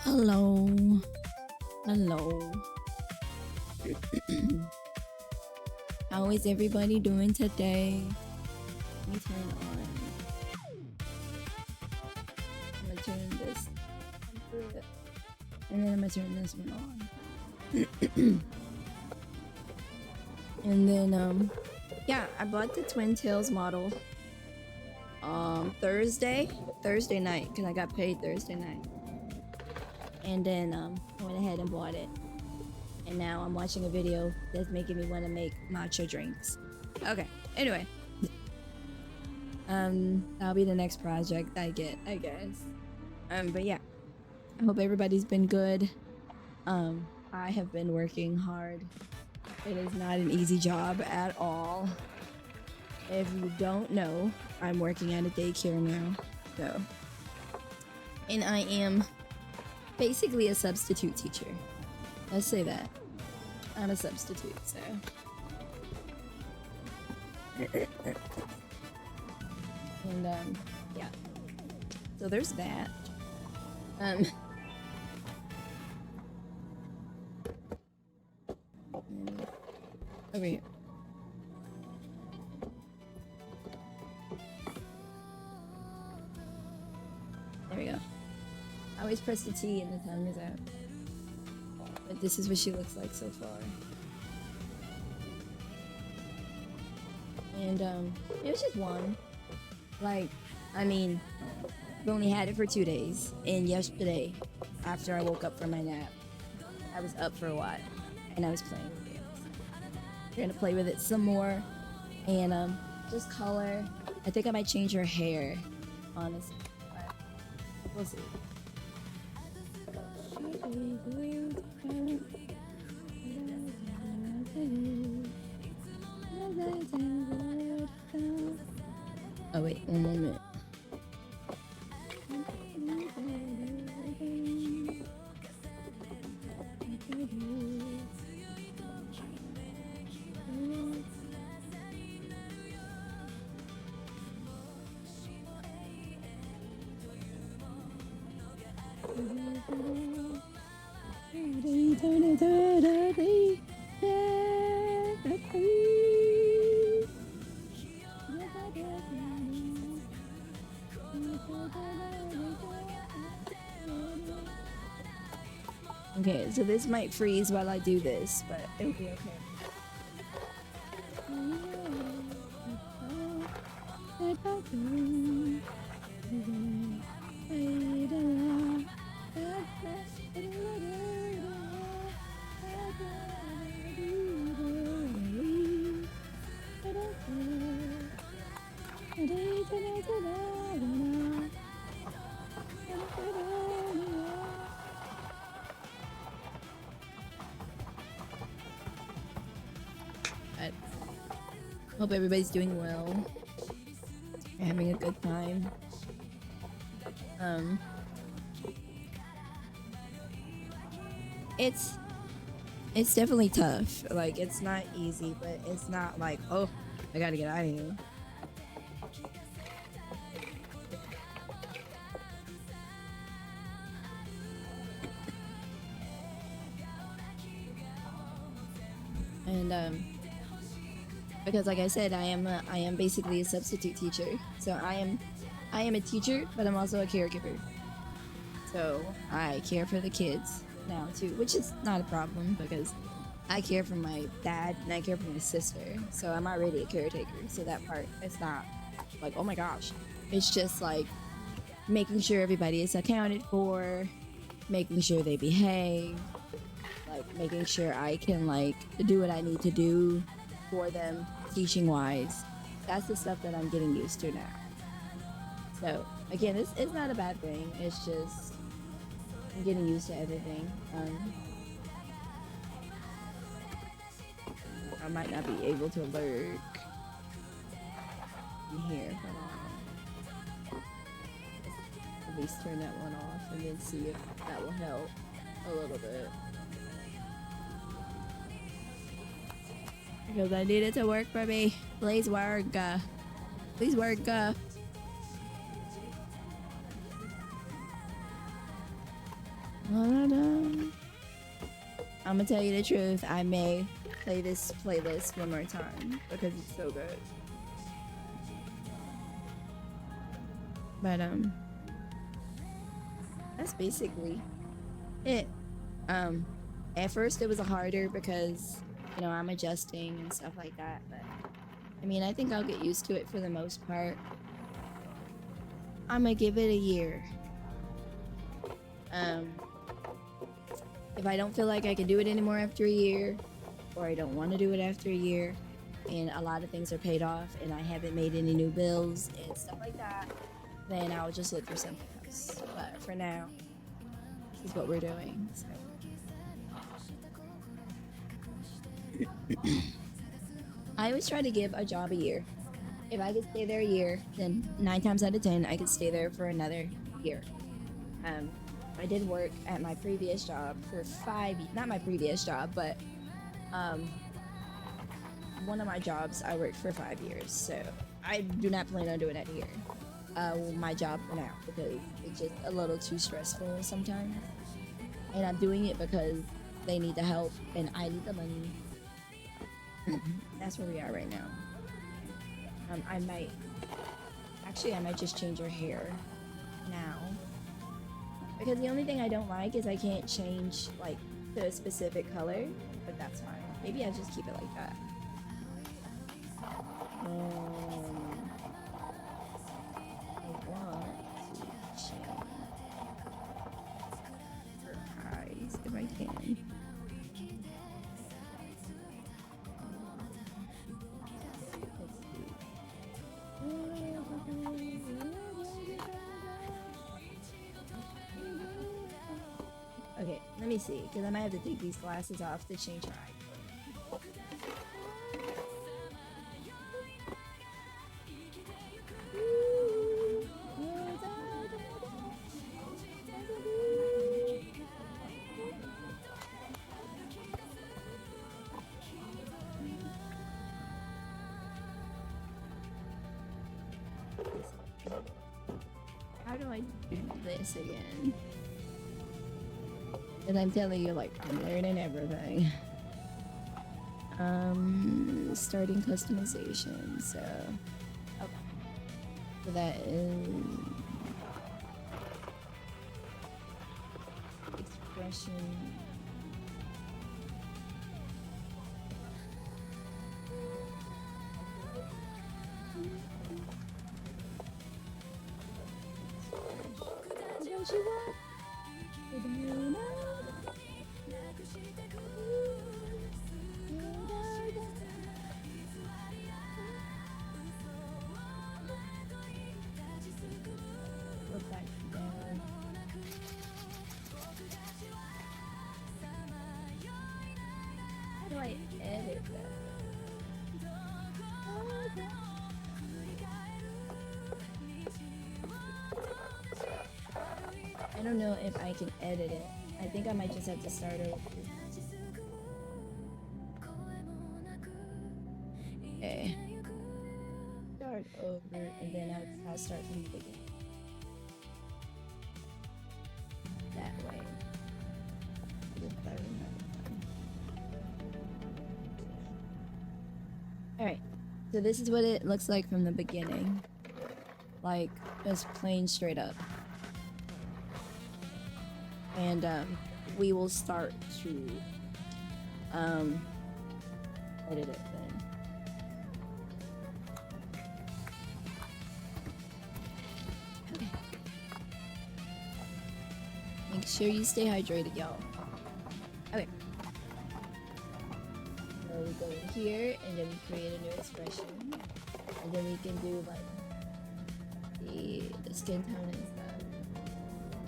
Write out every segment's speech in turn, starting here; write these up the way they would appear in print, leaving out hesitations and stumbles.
Hello. Hello. How is everybody doing today? Let me turn on. I'm gonna turn this and then I'm gonna turn this one on. And then yeah, I bought the Twin Tails model Thursday night because I got paid Thursday night. And then I went ahead and bought it. And now I'm watching a video that's making me want to make matcha drinks. Okay, anyway. That'll be the next project I get, I guess. But yeah. I hope everybody's been good. I have been working hard. It is not an easy job at all. If you don't know, I'm working at a daycare now. So, and I am basically a substitute teacher. Let's say that. I'm a substitute, so. And yeah. So there's that. Over here. There we go. I always press the T and the tongue is out. But this is what she looks like so far. And it was just one. Like, I mean, I've only had it for 2 days. And yesterday, after I woke up from my nap, I was up for a while and I was playing with it. We're gonna play with it some more and just color. I think I might change her hair, honestly. But we'll see. Oh wait, one moment. Okay, so this might freeze while I do this, but it'll be okay. Hope everybody's doing well. You're having a good time. It's definitely tough. Like, it's not easy, but it's not like, oh, I gotta get out of here. And because like I said, I am basically a substitute teacher. So I am a teacher, but I'm also a caregiver. So I care for the kids now too, which is not a problem because I care for my dad and I care for my sister. So I'm already a caretaker. So that part, it's not like, oh my gosh. It's just like making sure everybody is accounted for, making sure they behave, like making sure I can like do what I need to do for them teaching wise. That's the stuff that I'm getting used to now. So again, it's not a bad thing. It's just I'm getting used to everything. I might not be able to lurk in here for long. At least turn that one off and then see if that will help a little bit. Because I need it to work for me. Please work. Please work. I'm gonna tell you the truth. I may play this playlist one more time because it's so good. But that's basically it. At first it was harder because I'm adjusting and stuff like that. But I mean, I think I'll get used to it for the most part. I'm gonna give it a year. If I don't feel like I can do it anymore after a year, or I don't want to do it after a year, and a lot of things are paid off, and I haven't made any new bills and stuff like that, then I'll just look for something else. But for now, this is what we're doing. So. I always try to give a job a year. If I could stay there a year, then 9 times out of 10, I could stay there for another year. I did work at my previous job for 5 years. Not my previous job, but one of my jobs I worked for 5 years. So I do not plan on doing that here. My job for now, because it's just a little too stressful sometimes. And I'm doing it because they need the help and I need the money. That's where we are right now. I might just change her hair now, because the only thing I don't like is I can't change like to a specific color, but that's fine. Maybe I just keep it like that. I want to change her eyes if I can. Okay, let me see, because I might have to take these glasses off to change her eye. How do I do this again? And I'm telling you, like, I'm learning everything. Starting customization, so okay. So that is expression. What you want? Look back down. How do I edit that? I don't know if I can edit it. I think I might just have to start over. Okay. Start over, and then I'll start from the beginning. That way. Alright. So this is what it looks like from the beginning. Like, just plain straight up. And we will start to edit it then. Okay. Make sure you stay hydrated, y'all. Okay. So we go in here and then we create a new expression. And then we can do like the skin tone and stuff.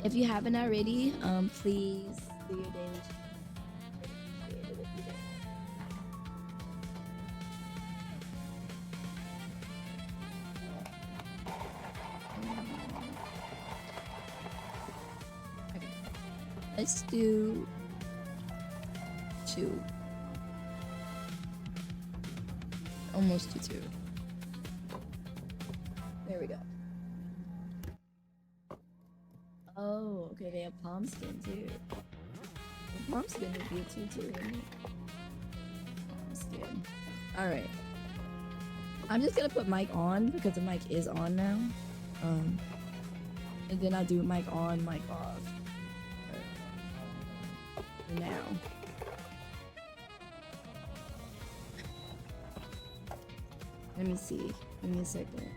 If you haven't already, please do your daily okay. Let's do 2. Almost to 2. There we go. Oh. Okay, they have palm skin too. Well, palm skin would be a tutu, wouldn't it? Palm skin. Alright. I'm just gonna put mic on because the mic is on now. And then I'll do mic on, mic off. For now. Let me see. Give me a second.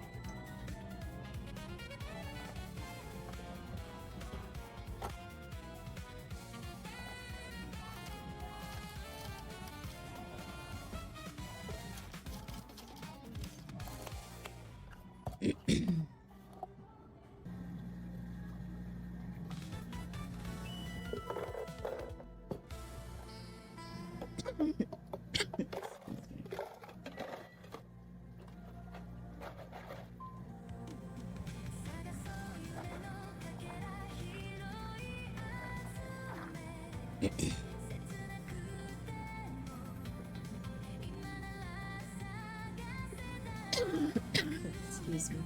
Excuse me.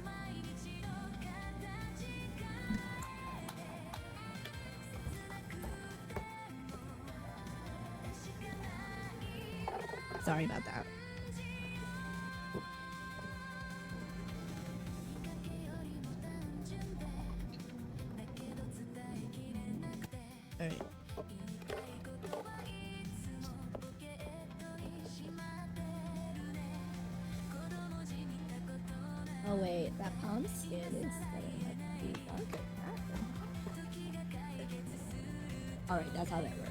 Sorry about that. Alright. Oh wait, that palm skin is gonna have to be darker. Alright, that's how that works.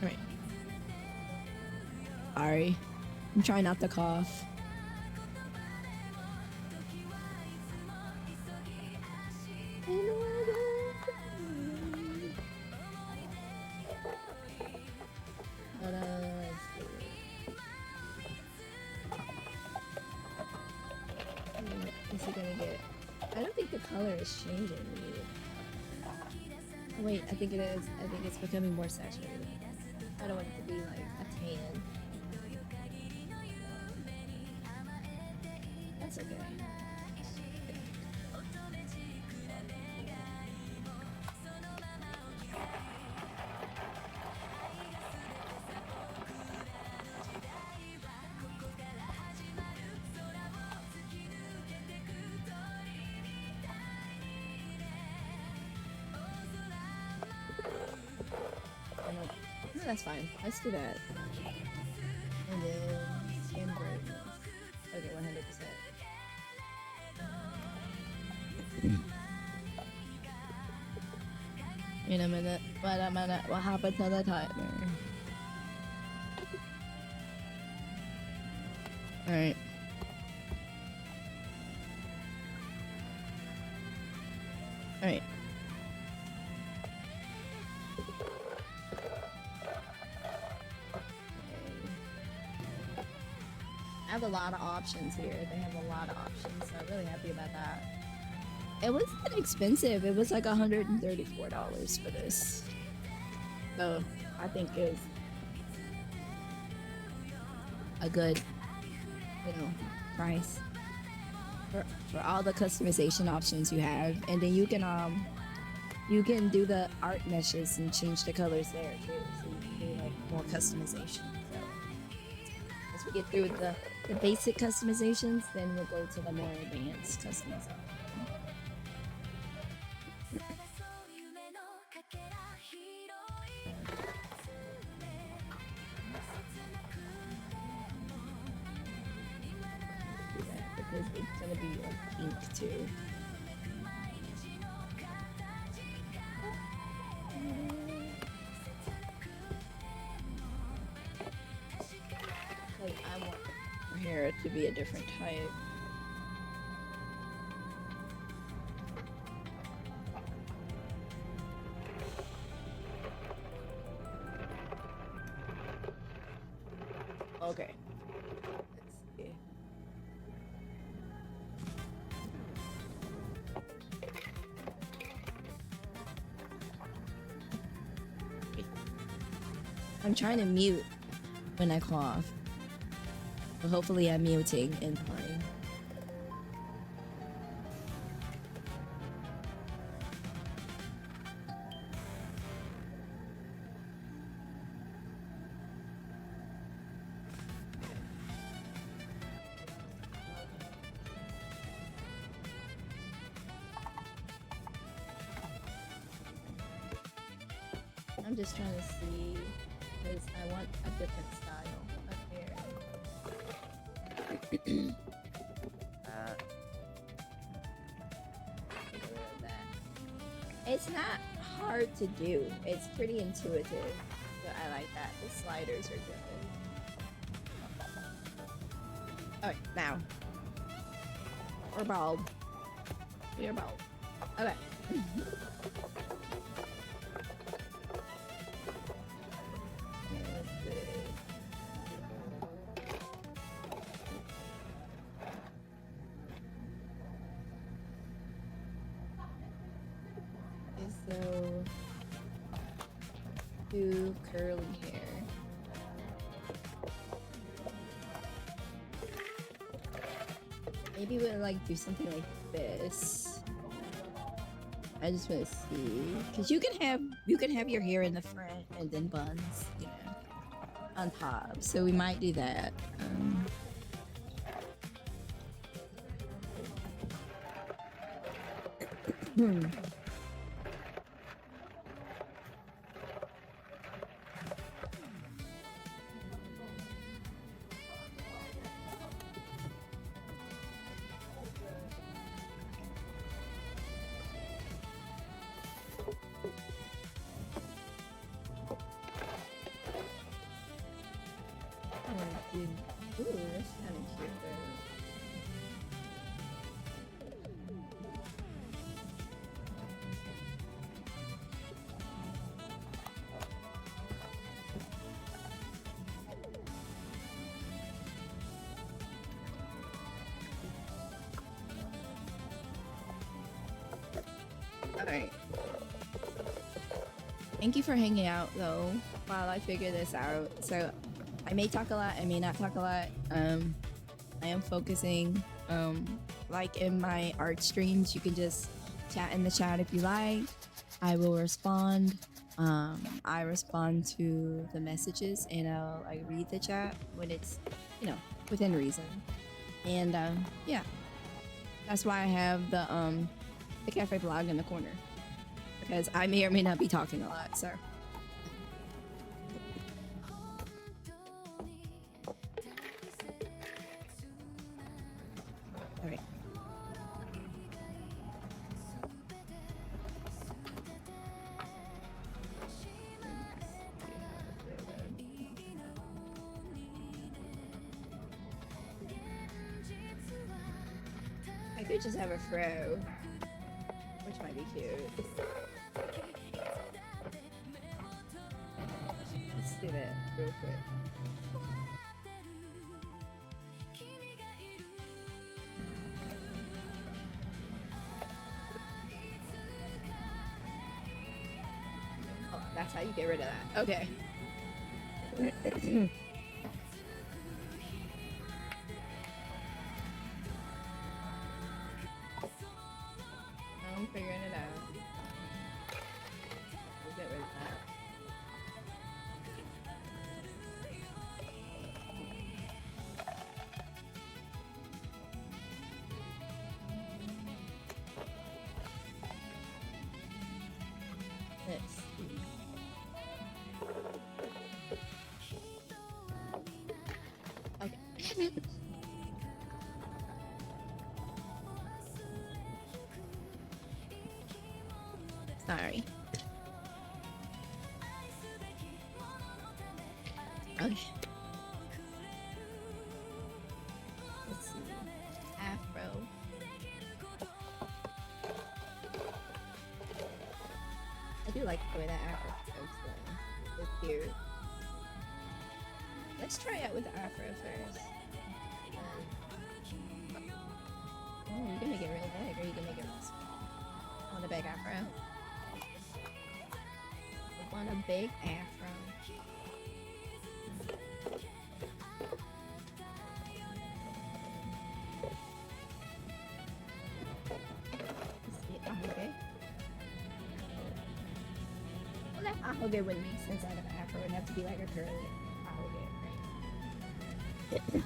Alright. Sorry. I'm trying not to cough. But let's see. Is he gonna get? I don't think the color is changing. Oh, wait, I think it is. I think it's becoming more saturated. I don't want it to be like a tan. That's okay. No, that's fine. Let's do that. And then skin brightness. Okay, 100%. Wait a minute. What happened to the timer? Alright. Alright. I have a lot of options here. They have a lot of options, so I'm really happy about that. It wasn't expensive. It was like $134 for this. So I think it's a good, price for all the customization options you have. And then you can do the art meshes and change the colors there too. So you can do like more customization. So as we get through the basic customizations, then we'll go to the more advanced customization. Because it's gonna be like pink too. Like I want her hair to be a different type. Okay. Let's see. I'm trying to mute when I cough. Well, hopefully I'm muting in time. I'm just trying to see because I want a different style of hair. Get rid of that. It's not hard to do. It's pretty intuitive. So I like that. The sliders are different. Alright, now. We're bald. We're bald. Okay. So, do curly hair. Maybe we'll like do something like this. I just want to see, cause you can have your hair in the front and then buns, you know, on top. So we might do that. Ooh, that's kind of cute though. Alright. Thank you for hanging out though while I figure this out. So I may talk a lot, I may not talk a lot. I am focusing. Like in my art streams, you can just chat in the chat if you like. I will respond. I respond to the messages and I'll read the chat when it's, you know, within reason. And yeah, that's why I have the cafe blog in the corner, because I may or may not be talking a lot. So. Alright. I could just have a fro, which might be cute. Let's do that real quick. Oh, that's how you get rid of that. Okay. I'm figuring it out. We'll get rid of that. Let's see. Okay. Sorry. Okay. Let's see. Afro. I do like the way that afro looks though. It's cute. Let's try out with the afro first. Oh, you can make it really big, or you can make it really small. I want a big afro. I want a big afro. Okay, it wouldn't make sense out of an afro. It'd have to be like a curly. Okay,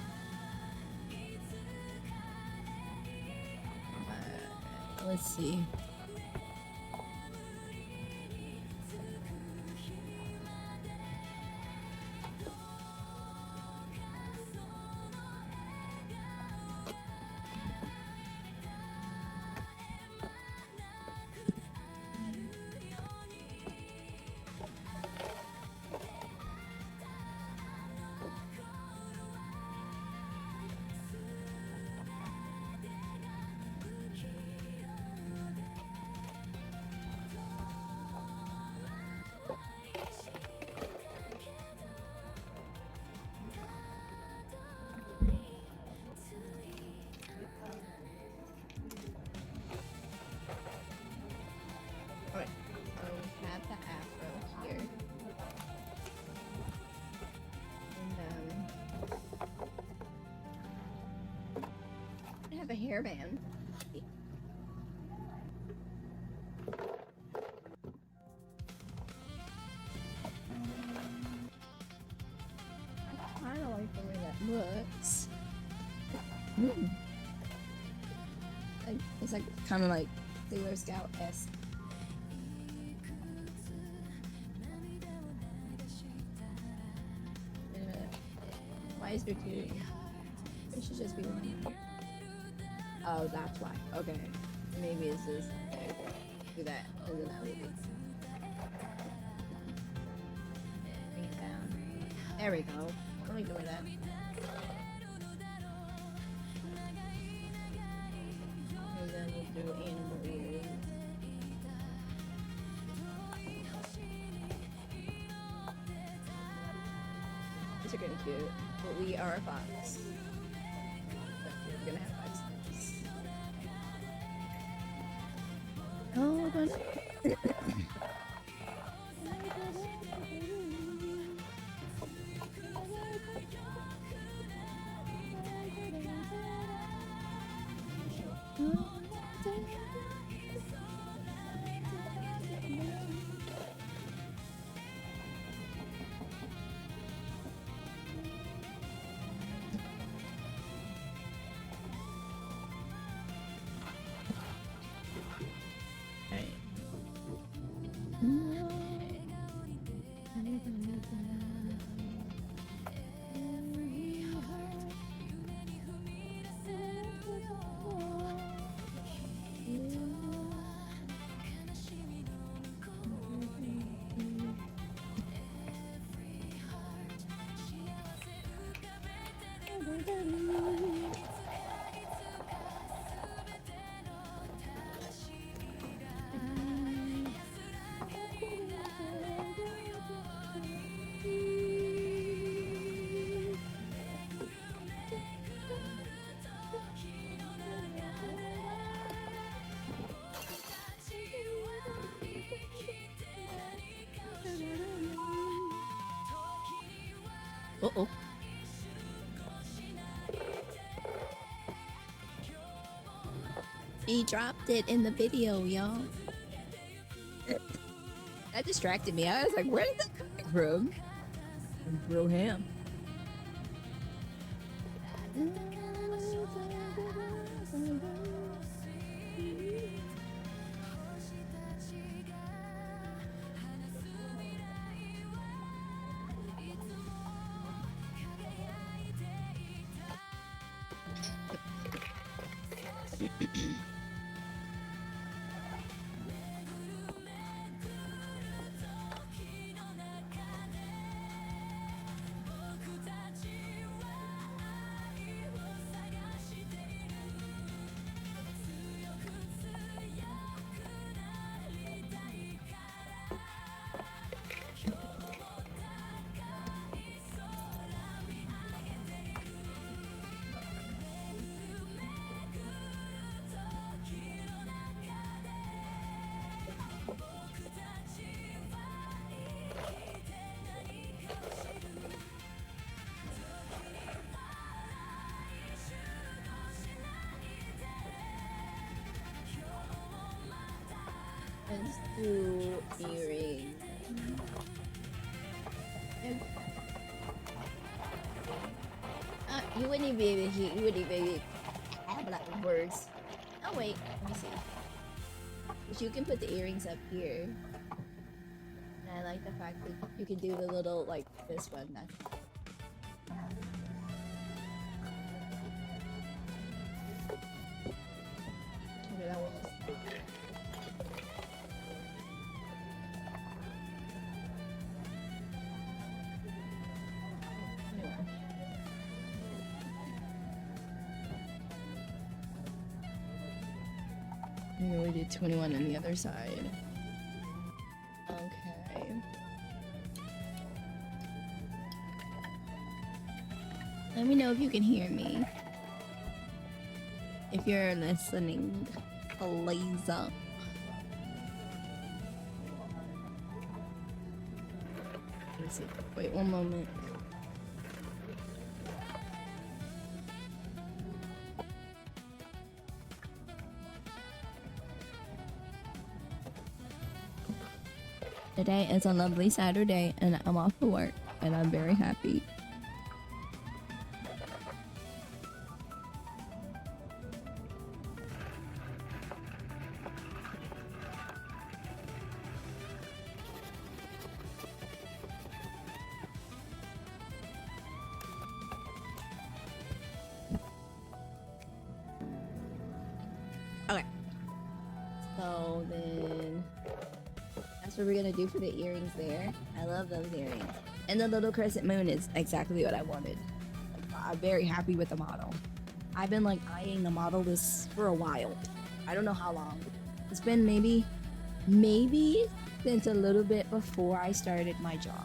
right. Let's see. Alright, so we have the afro here. And I have a hairband. I kind of like the way that looks. It's like kind of like Sailor Scout-esque. Why is there two? It should just be one. Oh, that's why. Okay. Maybe it's just do that and then that would be. Bring it down. There we go. Let me do that. And then we'll do animal ears. These are gonna be cute. But we are a fox. We're gonna have fox names. Oh, God. Uh-oh. He dropped it in the video, y'all. That distracted me. I was like, where did that come from? Real ham. Let's do earrings. You wouldn't even be able to hear. You wouldn't even be able to have like words. Oh wait, let me see. But you can put the earrings up here. And I like the fact that you can do the little like this one. Okay, that one was. And then we did 21 on the other side. Okay. Let me know if you can hear me. If you're listening, please. Let's see. Wait one moment. Today is a lovely Saturday and I'm off to work and I'm very happy. Okay. So then that's what we're gonna do for the earrings there. I love those earrings. And the little crescent moon is exactly what I wanted. I'm very happy with the model. I've been like eyeing the model this for a while. I don't know how long. It's been maybe since a little bit before I started my job.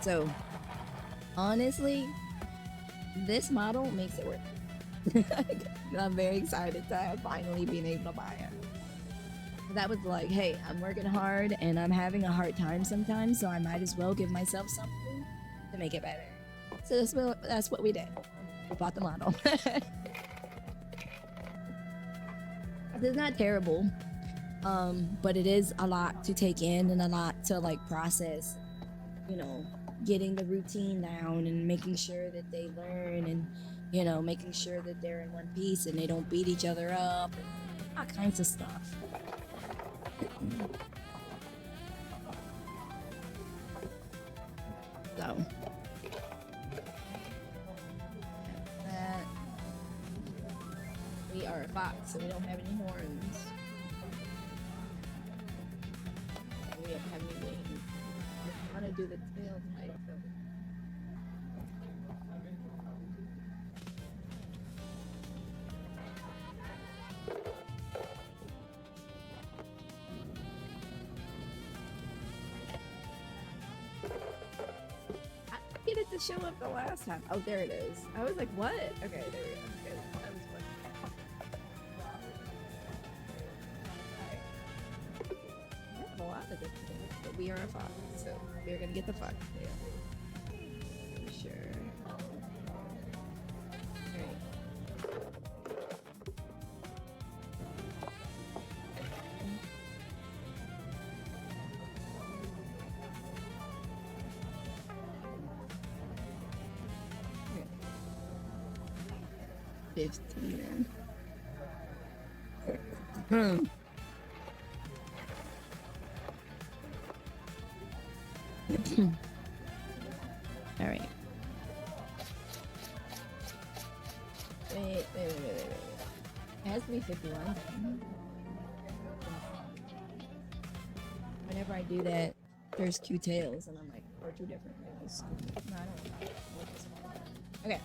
So honestly, this model makes it worth it. I'm very excited to have finally been able to buy it. That was like, hey, I'm working hard and I'm having a hard time sometimes, so I might as well give myself something to make it better. So that's what we did. We bought the model. It's not terrible, but it is a lot to take in and a lot to like process. You know, getting the routine down and making sure that they learn and, you know, making sure that they're in one piece and they don't beat each other up and all kinds of stuff. So that we are a fox, so we don't have any horns. And we don't have any wings. I want to do the tail type though. I didn't get it to show up the last time. Oh, there it is. I was like, what? Okay, there we go. Okay, that was fun. I have a lot of different things, but we are a fox, so we're gonna get the fox tail. For sure. Alright. Okay. 15. All right. Wait. It has to be 51. Whenever I do that, there's 2 tails, and I'm like, or 2 different tails. No, I don't know. Okay.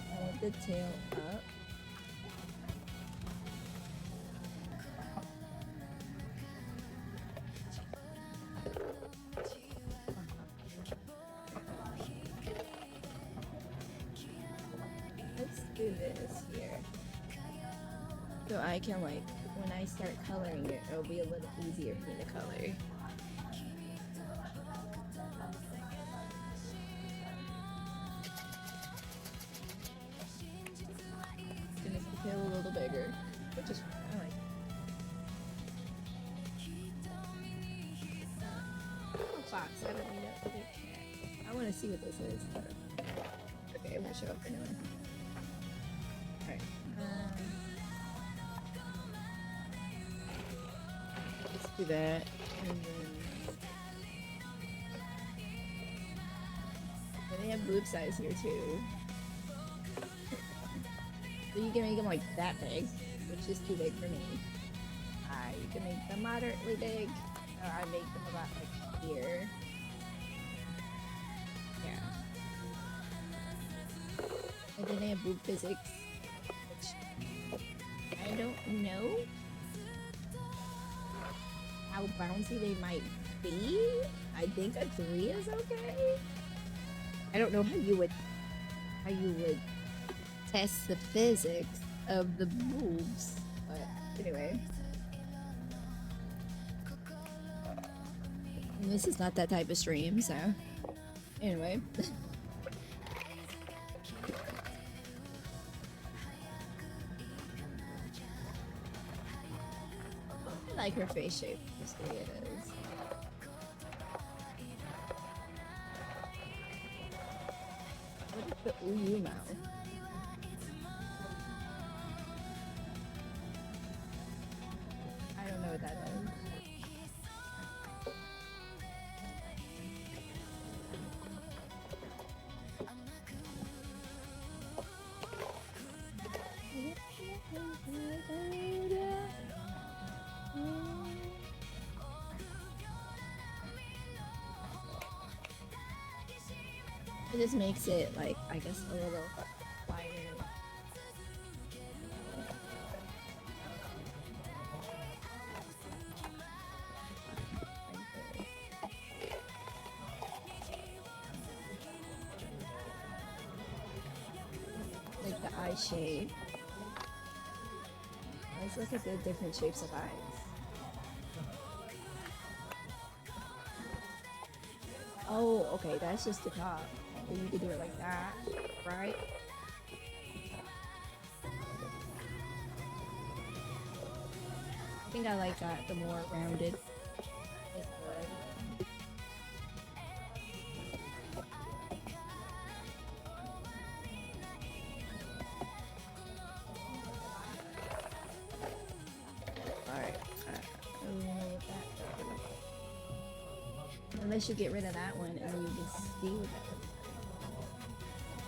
I want the tail up. Let's do this here. So I can like, when I start coloring it, it'll be a little easier for me to color. Gonna make the tail a little bigger. just I like. Oh, fox! I don't need a big cat. I want to see what this is. Okay, it won't show up anyway. Alright. Let's do that. And then they have boob size here too. So you can make them like that big, which is too big for me. You can make them moderately big. I make them about like here. Yeah. And then they have boob physics, which I don't know how bouncy they might be. I think a 3 is okay. I don't know how you would test the physics of the boobs, but anyway. And this is not that type of stream, so anyway. I like her face shape, just the way it is. What is the ooh mouth? I don't know what that is. It just makes it like, I guess, a little wider. Like the eye shape. Let's look at the different shapes of eyes. Oh, okay, that's just the top. So you could do it like that, right? I think I like that, the more rounded. It's good. Alright, unless you get rid of that one and then you can see what that looks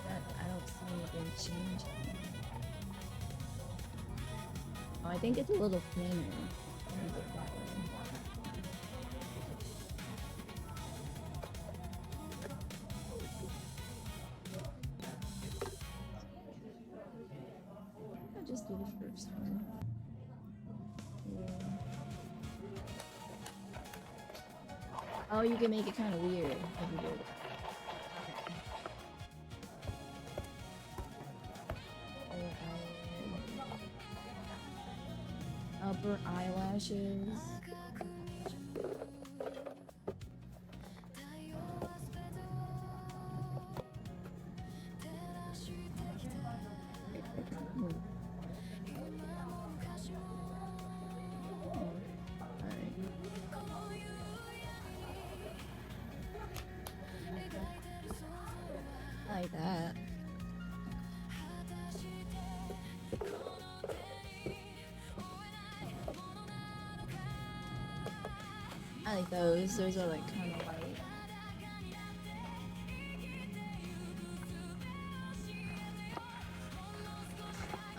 like. I don't see anything changing. Oh, I think it's a little thinner. Let me get that one. I'll just do the first one. Yeah. Oh, you can make it kind of weird if you do that. Upper eyelashes. I like that. I like those. Those are like kind of light.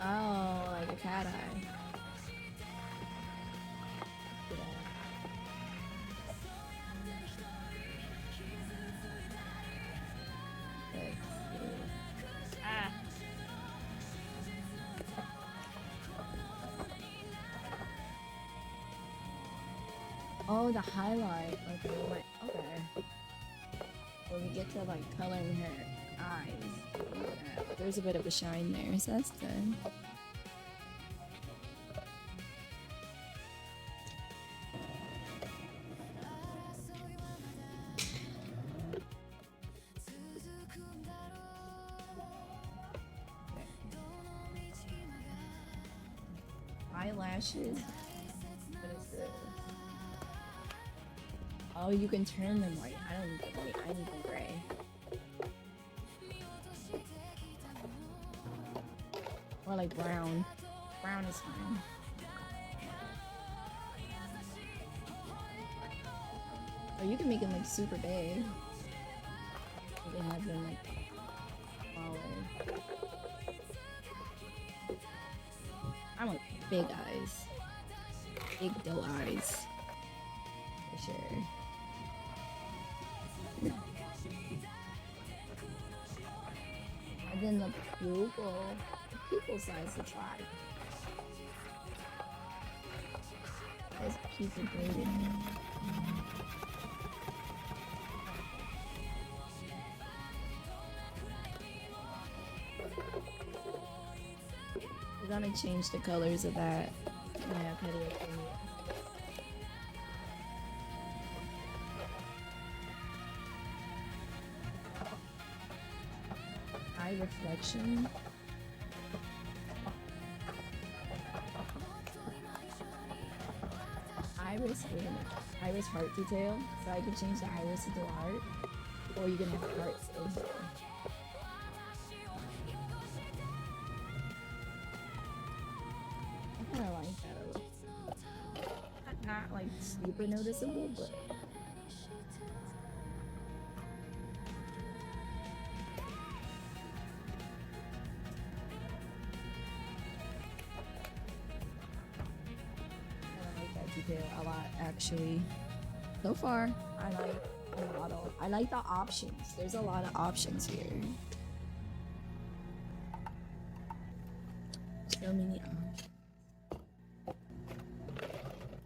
Oh, like a cat eye. Oh, the highlight. Okay. When we get to like coloring her eyes, there's a bit of a shine there, so that's good. eyelashes. What is this? Oh, you can turn them white. I don't need them white. I need them gray. Or like brown. Brown is fine. Or you can make them like super big. You can have them like smaller. I want big eyes. Big doe eyes. For sure. And then the pupil size to try. There's pupil graded. We're gonna change the colors of that. Yeah, petty. Eye reflection. Iris, wait a minute. Iris heart detail. So I can change the iris into a heart. Or you can have hearts in here. I kinda like that a little. Not like super noticeable, but detail a lot actually. So far, I like a lot of. I like the options. There's a lot of options here. So many options.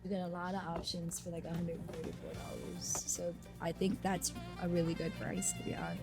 You get a lot of options for like $134. So I think that's a really good price, to be honest.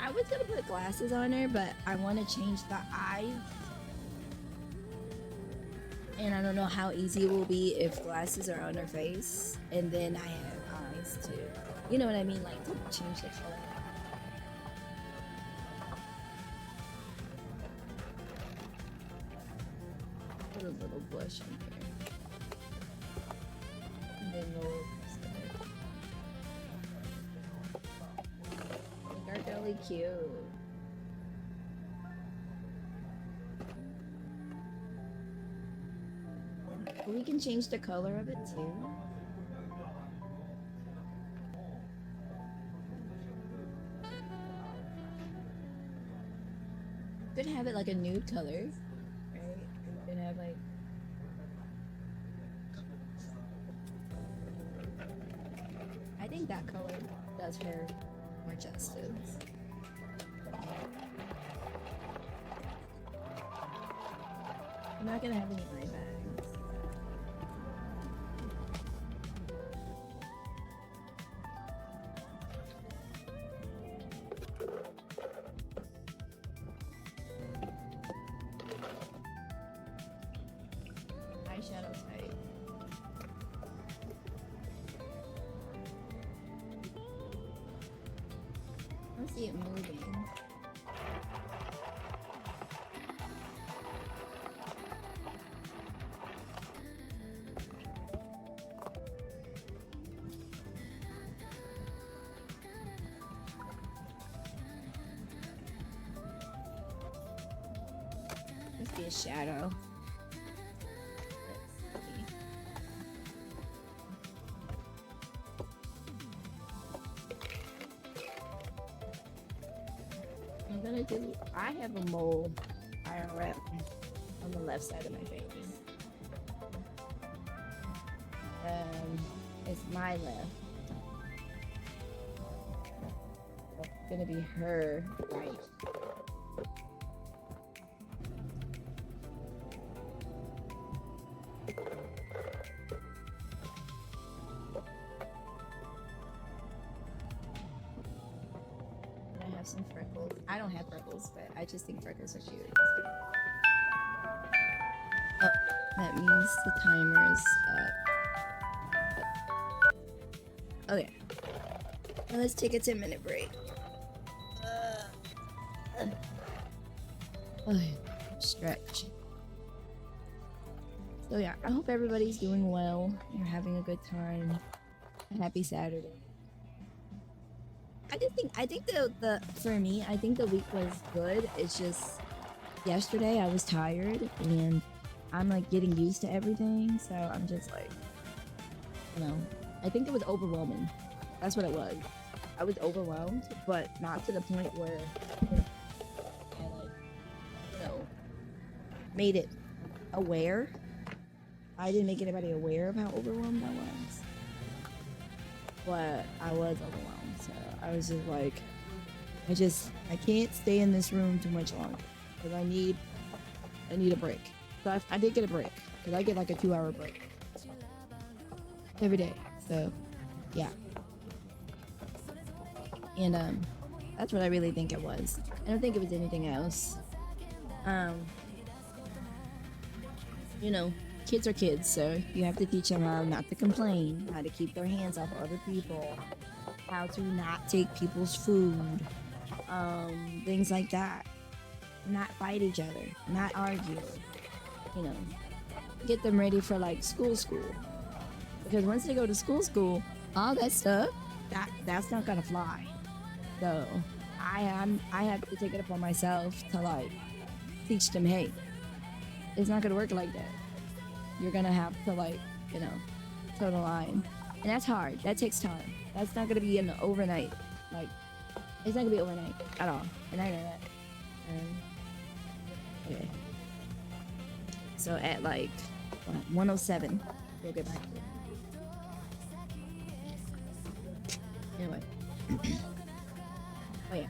I was gonna put glasses on her, but I want to change the eyes. And I don't know how easy it will be if glasses are on her face and then I have eyes too. You know what I mean? Like to change the color. Put a little blush in here. And then we'll make our really cute. We can change the color of it too. Could have it like a nude color, right? Could have like I think that color does her more justice. I'm not gonna have any eye bags. Eyeshadow type. I see it moving. Must be a shadow. I'm gonna do. I have a mole IRL on the left side of my face. it's my left. It's gonna be her right. I have some freckles. I don't have freckles, but I just think freckles are cute. Oh, that means the timer is up. Okay. Now let's take a 10-minute break. Stretch. So yeah, I hope everybody's doing well. You're having a good time. Happy Saturday. I think the for me, I think the week was good. It's just yesterday I was tired and I'm like getting used to everything, so I'm just like, I think it was overwhelming. That's what it was. I was overwhelmed, but not to the point where I made it aware. I didn't make anybody aware of how overwhelmed I was, but I was overwhelmed. So I was just like, I can't stay in this room too much longer because I need a break. So I did get a break because I get like a 2-hour break every day. So yeah, and that's what I really think it was. I don't think it was anything else. Kids are kids, so you have to teach them how not to complain, how to keep their hands off other people, how to not take people's food, things like that. Not fight each other, not argue. Get them ready for like school, because once they go to school, all that stuff that's not gonna fly. So I have to take it upon myself to like teach them, hey, it's not gonna work like that. You're gonna have to toe the line, and that's hard. That takes time. That's not gonna be an overnight. Like, it's not gonna be overnight at all, and I know that. Okay. So at 1:07, we'll get back to it. Anyway. Oh yeah.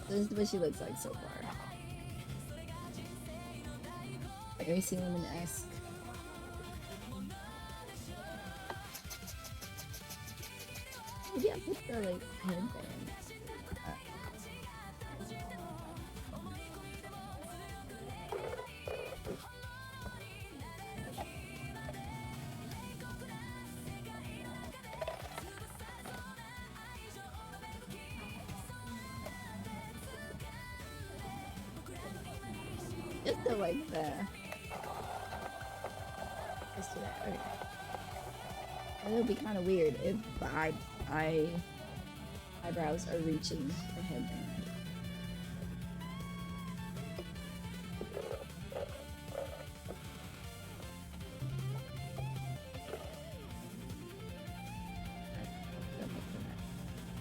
This is what she looks like so far. Very cinnamon-esque. Maybe I'll put the headband. Just to like the. Just to that. Okay. It would be kind of weird if the eyebrows are reaching the headband.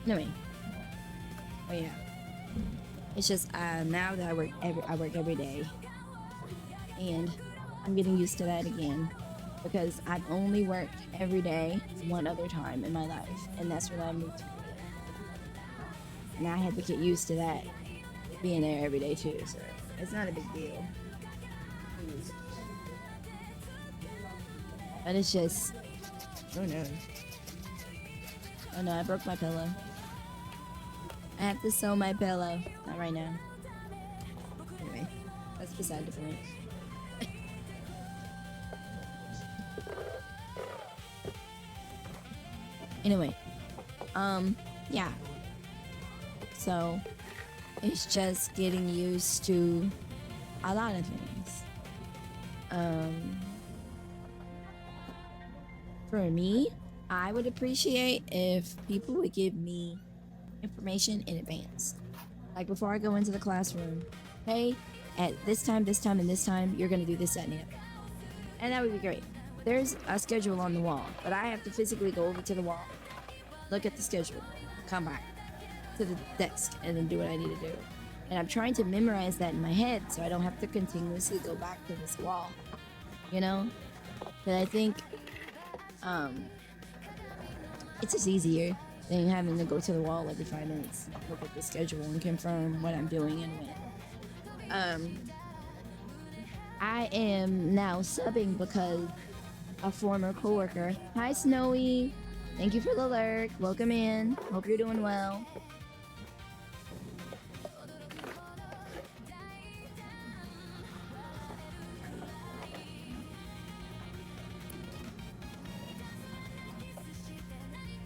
Anyway. Oh yeah. It's just now that I work every day, and I'm getting used to that again, because I've only worked every day one other time in my life, and that's when I moved to Korea. And I had to get used to that, being there every day too, so it's not a big deal. But it's just, oh no, I broke my pillow. I have to sew my pillow. Not right now. Anyway, that's beside the point. Anyway, yeah. So, it's just getting used to a lot of things. For me, I would appreciate if people would give me information in advance. Like before I go into the classroom, hey, at this time, and this time, you're gonna do this, that, and the other. And that would be great. There's a schedule on the wall, but I have to physically go over to the wall, look at the schedule, come back to the desk, and then do what I need to do. And I'm trying to memorize that in my head so I don't have to continuously go back to this wall, you know? But I think it's just easier than having to go to the wall every 5 minutes, look at the schedule and confirm what I'm doing and when. I am now subbing because a former coworker. Hi, Snowy. Thank you for the alert. Welcome in. Hope you're doing well.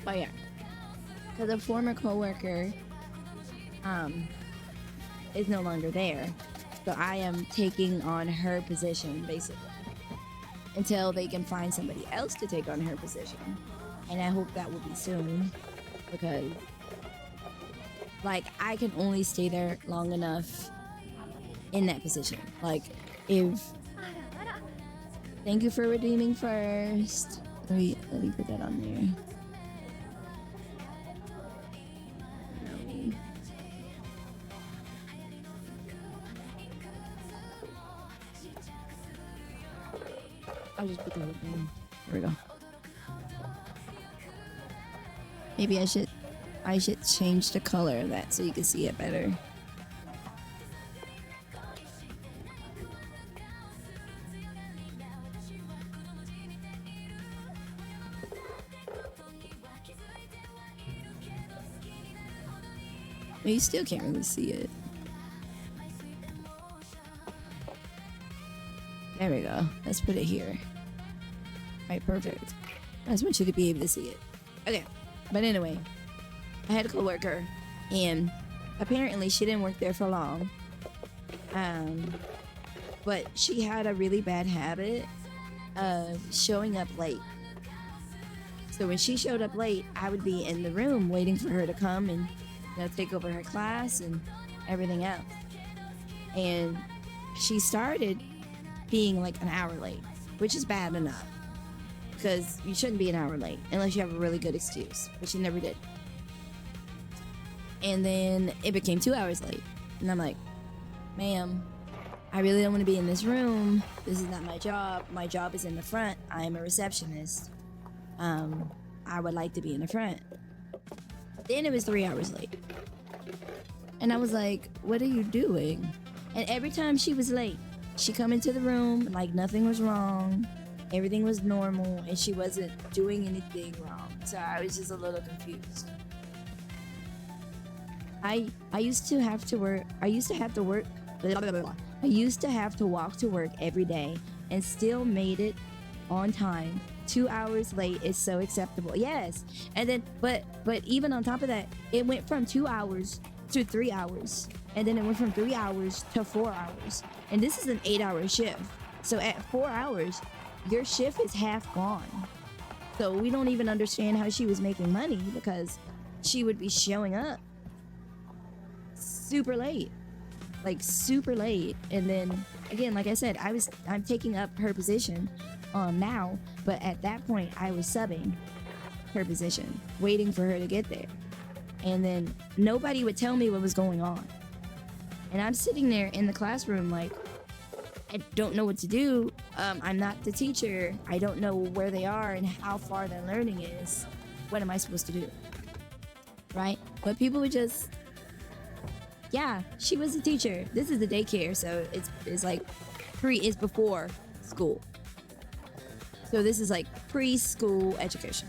But yeah, because a former coworker is no longer there, so I am taking on her position basically until they can find somebody else to take on her position, and I hope that will be soon, because like I can only stay there long enough in that position. Like if thank you for redeeming first. Let me put that on there. I'll just put the whole thing. There we go. Maybe I should change the color of that so you can see it better. But you still can't really see it. There we go. Let's put it here. Alright, perfect. I just want you to be able to see it. Okay. But anyway, I had a coworker, and apparently she didn't work there for long. But she had a really bad habit of showing up late. So when she showed up late, I would be in the room waiting for her to come and take over her class and everything else. And she started being like an hour late, which is bad enough because you shouldn't be an hour late unless you have a really good excuse, which she never did. And then it became 2 hours late, and I'm like, ma'am, I really don't want to be in this room. This is not my job. My job is in the front. I am a receptionist. I would like to be in the front. Then it was 3 hours late, and I was like, what are you doing? And every time she was late, she come into the room like nothing was wrong, everything was normal, and she wasn't doing anything wrong. So I was just a little confused. I used to have to work. I used to have to work. I used to have to walk to work every day and still made it on time. 2 hours late is so acceptable. Yes, and then but even on top of that, it went from 2 hours to 3 hours, and then it went from 3 hours to 4 hours. And this is an 8-hour shift. So at 4 hours, your shift is half gone. So we don't even understand how she was making money, because she would be showing up super late, like super late. And then again, like I said, I'm taking up her position now, but at that point I was subbing her position, waiting for her to get there. And then nobody would tell me what was going on. And I'm sitting there in the classroom like, I don't know what to do. I'm not the teacher. I don't know where they are and how far their learning is. What am I supposed to do? Right? But people would just, yeah, she was a teacher. This is the daycare, so it's like it's before school. So this is like preschool education.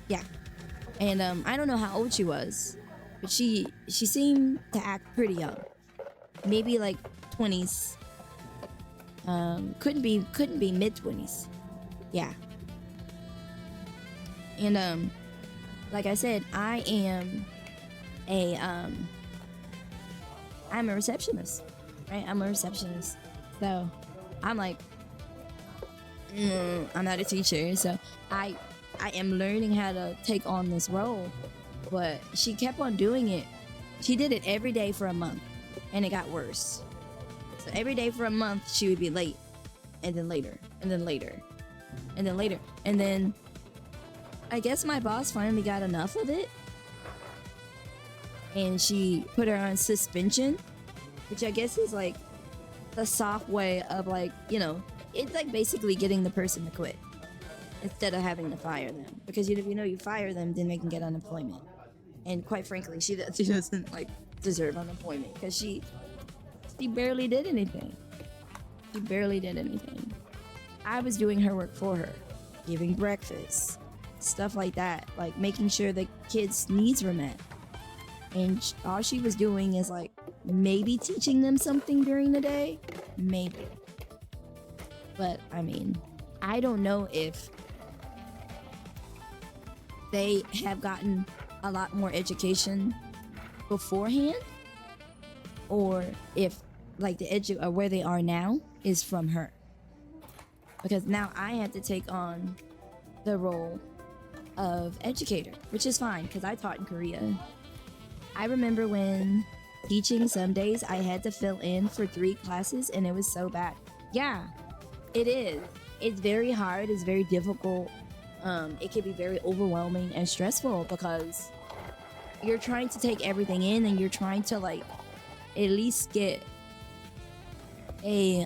Yeah. And I don't know how old she was, but she seemed to act pretty young. Maybe like 20s. Couldn't be mid-20s. Yeah. And like I said, I'm a receptionist, right? I'm a receptionist. So I'm like, I'm not a teacher, so I am learning how to take on this role. But she kept on doing it. She did it every day for a month, and it got worse. So every day for a month, she would be late, and then later, and then later, and then later. And then I guess my boss finally got enough of it. and she put her on suspension, which I guess is like the soft way of like, it's like basically getting the person to quit instead of having to fire them. Because if you fire them, then they can get unemployment. And quite frankly, she doesn't like deserve unemployment because she barely did anything. She barely did anything. I was doing her work for her, giving breakfast, stuff like that, like making sure the kids' needs were met. And all she was doing is like maybe teaching them something during the day, maybe. But I mean, I don't know if they have gotten a lot more education beforehand, or if like or where they are now is from her. Because now I had to take on the role of educator, which is fine because I taught in Korea. I remember when teaching some days I had to fill in for 3 classes and it was so bad. Yeah, it is. It's very hard. It's very difficult. It can be very overwhelming and stressful because you're trying to take everything in and you're trying to like at least get a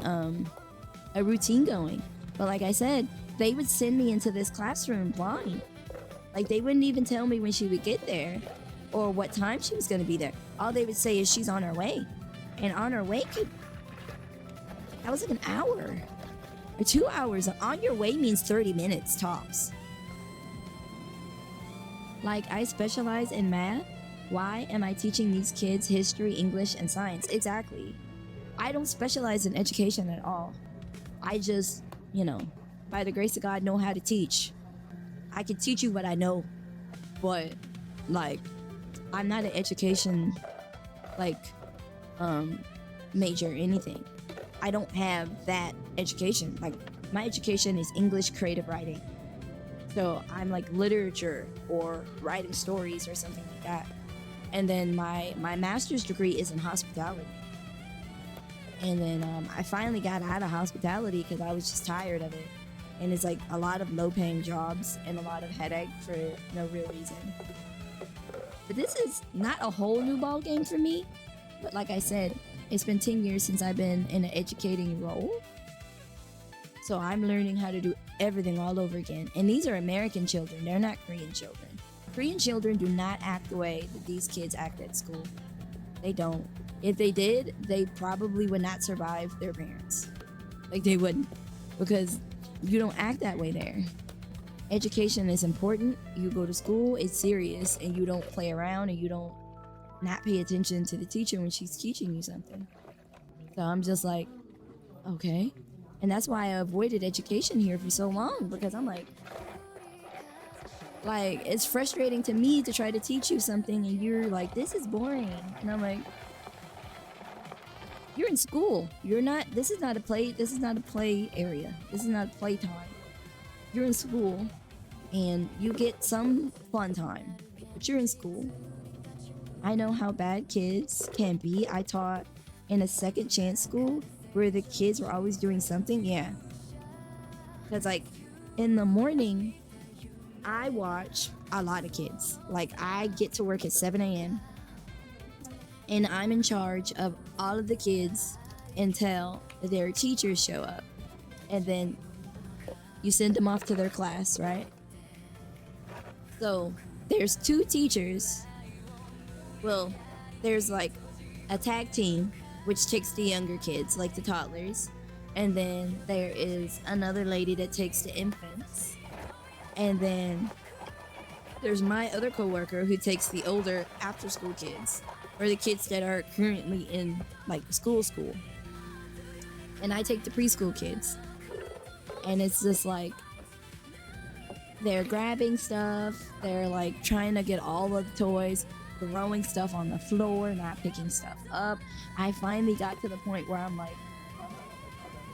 routine going. But like I said, they would send me into this classroom blind. Like they wouldn't even tell me when she would get there or what time she was going to be there. All they would say is she's on her way. And on her way that was like an hour or 2 hours. On your way means 30 minutes tops. Like, I specialize in math. Why am I teaching these kids history, English, and science? Exactly. I don't specialize in education at all. I just, by the grace of God, know how to teach. I can teach you what I know, but, like, I'm not an education, major or anything. I don't have that education. Like, my education is English creative writing. So I'm like literature or writing stories or something like that. And then my master's degree is in hospitality. And then I finally got out of hospitality because I was just tired of it. And it's like a lot of low-paying jobs and a lot of headache for no real reason. But this is not a whole new ball game for me. But like I said, it's been 10 years since I've been in an educating role. So I'm learning how to do everything all over again. And these are American children. They're not Korean children. Korean children do not act the way that these kids act at school. They don't. If they did, they probably would not survive their parents. Like, they wouldn't. Because you don't act that way there. Education is important. You go to school, it's serious, and you don't play around, and you don't not pay attention to the teacher when she's teaching you something. So I'm just like, okay. And that's why I avoided education here for so long, because I'm like, it's frustrating to me to try to teach you something and you're like, this is boring. And I'm like, you're in school. This is not a play area. This is not play time. You're in school and you get some fun time, but you're in school. I know how bad kids can be. I taught in a second chance school where the kids were always doing something. Yeah. Because like in the morning, I watch a lot of kids. Like, I get to work at 7 a.m. and I'm in charge of all of the kids until their teachers show up. And then you send them off to their class, right? So there's 2 teachers. Well, there's like a tag team, which takes the younger kids, like the toddlers. And then there is another lady that takes the infants. And then there's my other coworker who takes the older after-school kids, or the kids that are currently in like school. And I take the preschool kids. And it's just like, they're grabbing stuff, they're like trying to get all of the toys, throwing stuff on the floor, not picking stuff up. I finally got to the point where I'm like,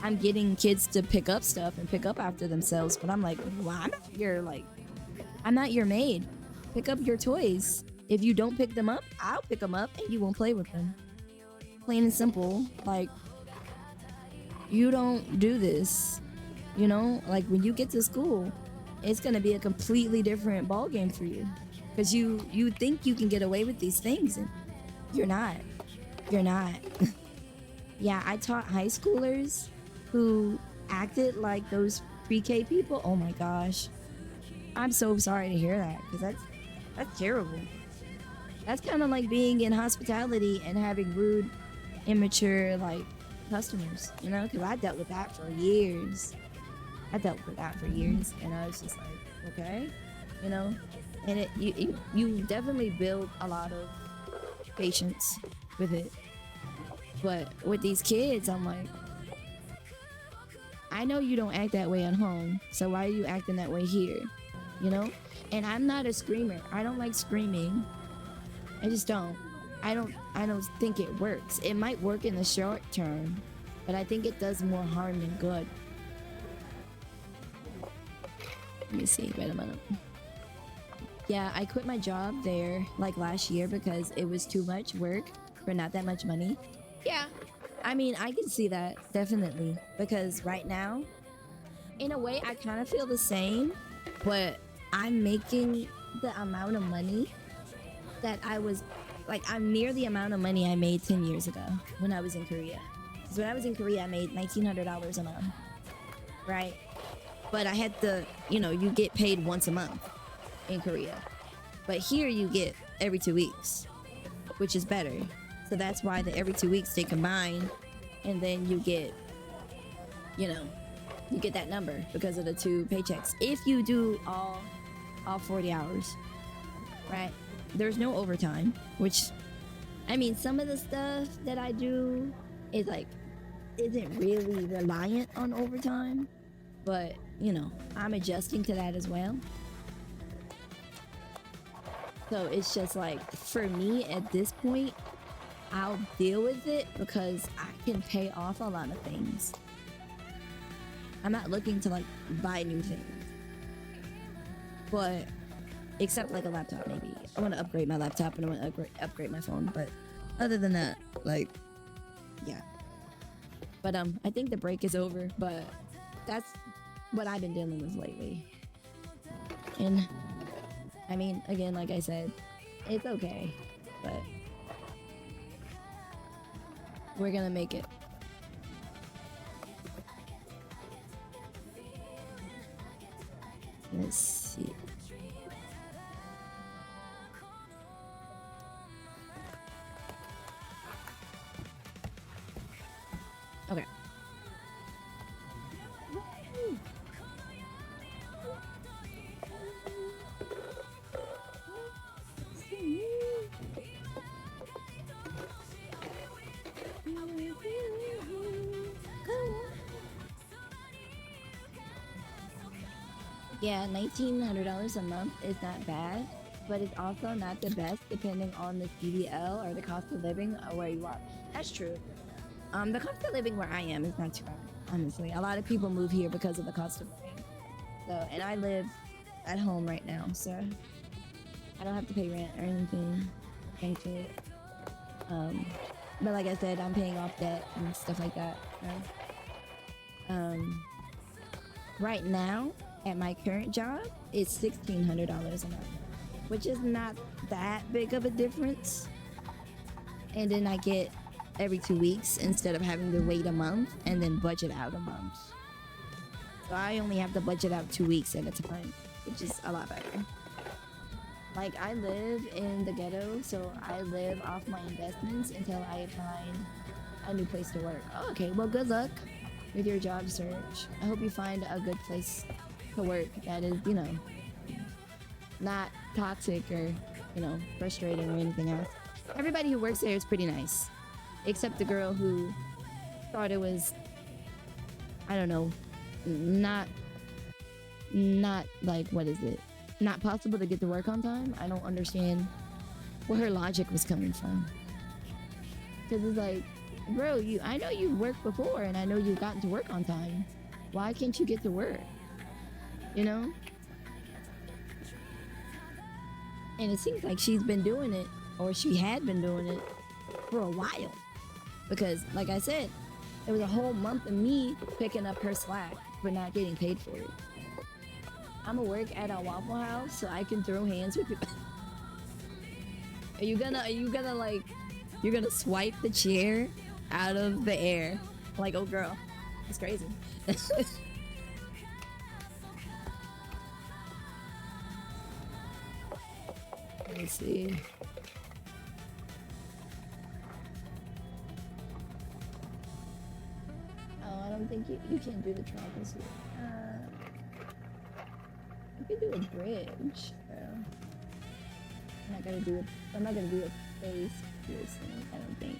I'm getting kids to pick up stuff and pick up after themselves, but I'm like, well, I'm not your maid. Pick up your toys. If you don't pick them up, I'll pick them up and you won't play with them. Plain and simple. Like, you don't do this. Like, when you get to school, it's gonna be a completely different ball game for you, because you think you can get away with these things, and You're not. You're not. Yeah, I taught high schoolers who acted like those pre-K people. Oh my gosh. I'm so sorry to hear that because that's terrible. That's kind of like being in hospitality and having rude, immature like customers, you know? Because I dealt with that for years. And I was just like, okay, you know. And you definitely build a lot of patience with it. But with these kids, I'm like, I know you don't act that way at home, so why are you acting that way here? You know? And I'm not a screamer. I don't like screaming. I just don't. I don't think it works. It might work in the short term, but I think it does more harm than good. Let me see. Wait a minute. Yeah, I quit my job there like last year because it was too much work for not that much money. Yeah. I mean, I can see that definitely because right now, in a way, I kind of feel the same, but I'm making the amount of money that I was like, I'm near the amount of money I made 10 years ago when I was in Korea. Because when I was in Korea, I made $1,900 a month, right? But I had to, you know, you get paid once a month in Korea. But here you get every 2 weeks, which is better. So that's why the every 2 weeks they combine and then you get, you know, you get that number because of the 2 paychecks. If you do all 40 hours, right? There's no overtime, which, I mean, some of the stuff that I do is like, isn't really reliant on overtime, but you know, I'm adjusting to that as well. So it's just like, for me at this point, I'll deal with it because I can pay off a lot of things. I'm not looking to like buy new things, but except like a laptop maybe. I want to upgrade my laptop and I want to upgrade my phone, but other than that, like, yeah. But I think the break is over, but that's what I've been dealing with lately. And I mean, again, like I said, it's okay, but we're gonna make it. Let's see. Okay. Yeah, $1,900 a month is not bad, but it's also not the best depending on the CDL or the cost of living or where you are. That's true. The cost of living where I am is not too bad, honestly. A lot of people move here because of the cost of living. So, and I live at home right now, so I don't have to pay rent or anything. Thankfully. But like I said, I'm paying off debt and stuff like that. So. Right now, at my current job, it's $1,600 a month, which is not that big of a difference. And then I get every 2 weeks instead of having to wait a month and then budget out a month. So I only have to budget out 2 weeks at a time, which is a lot better. Like, I live in the ghetto, so I live off my investments until I find a new place to work. Oh, okay, well, good luck with your job search. I hope you find a good place to work that is, you know, not toxic or, you know, frustrating or anything else. Everybody who works there is pretty nice, except the girl who thought it was, I don't know, not like, what is it? Not possible to get to work on time. I don't understand where her logic was coming from. Because it's like, bro, I know you've worked before and I know you've gotten to work on time. Why can't you get to work? You know? And it seems like she's been doing it, or she had been doing it for a while. Because, like I said, it was a whole month of me picking up her slack for not getting paid for it. I'm gonna work at a Waffle House so I can throw hands with people. Are you gonna like You're gonna swipe the chair out of the air. Like, oh girl. It's crazy. Let me see. Oh, I don't think you can do the trapezoid. You can do a bridge. I'm not gonna do a face piercing, I don't think.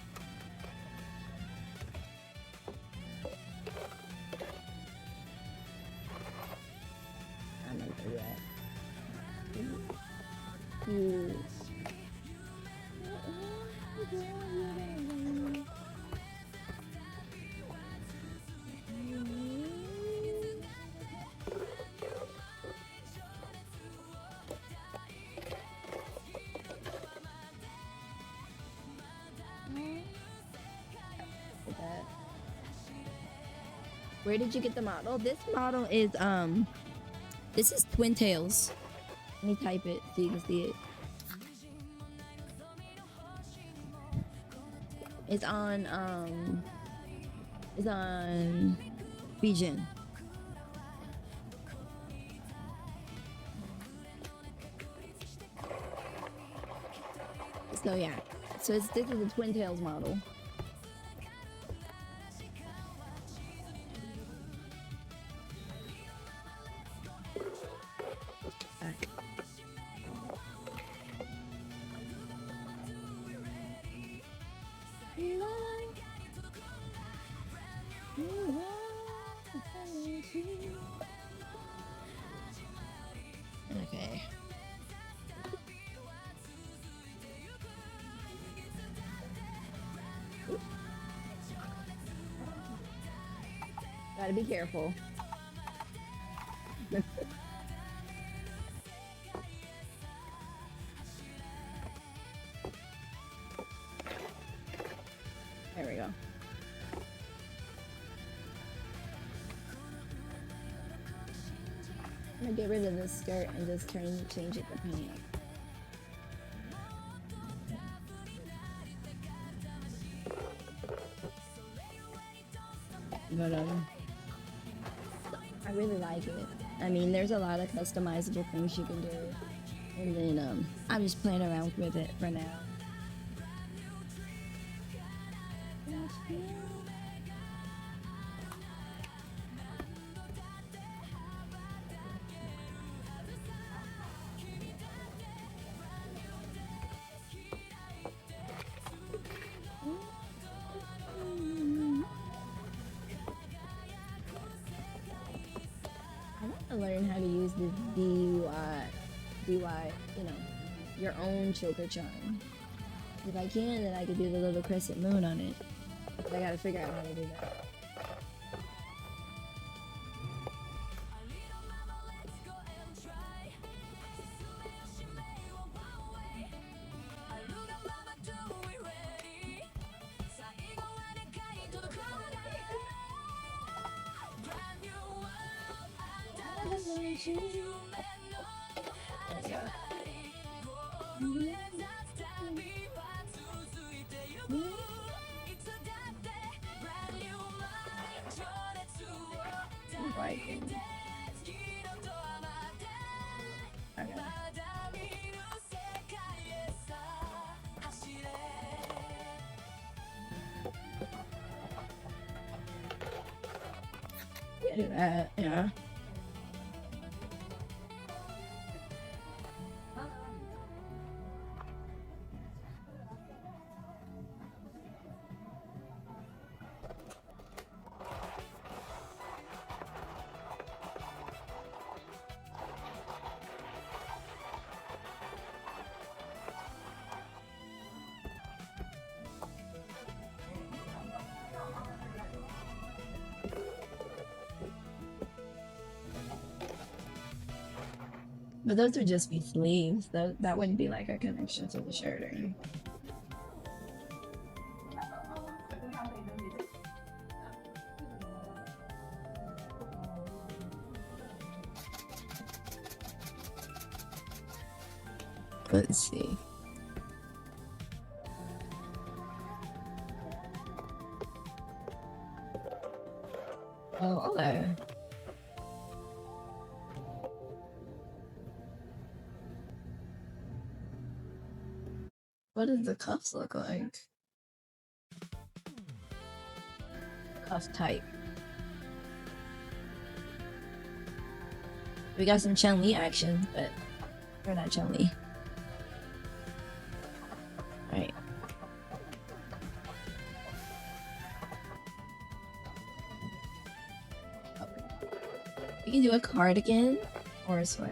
I'm not gonna do that. Where did you get the model? This model is this is 2wintails. Let me type it so you can see it. It's on Bijin. So yeah. So this is a 2wintails model. Okay. Gotta be careful. There we go. I'm gonna get rid of this skirt and just change it to pants. But I really like it. I mean, there's a lot of customizable things you can do, and then I'm just playing around with it for now. Learn how to use the DY, you know, your own choker charm. If I can, then I could do the little crescent moon on it. But I gotta figure out how to do that. Do that, yeah. But those would just be sleeves. That wouldn't be like a connection to the shirt or anything. Let's see. Oh, okay. What does the cuffs look like? Cuff type. We got some Chun-Li action, but we're not Chun-Li. Alright. We can do a cardigan or a sweater.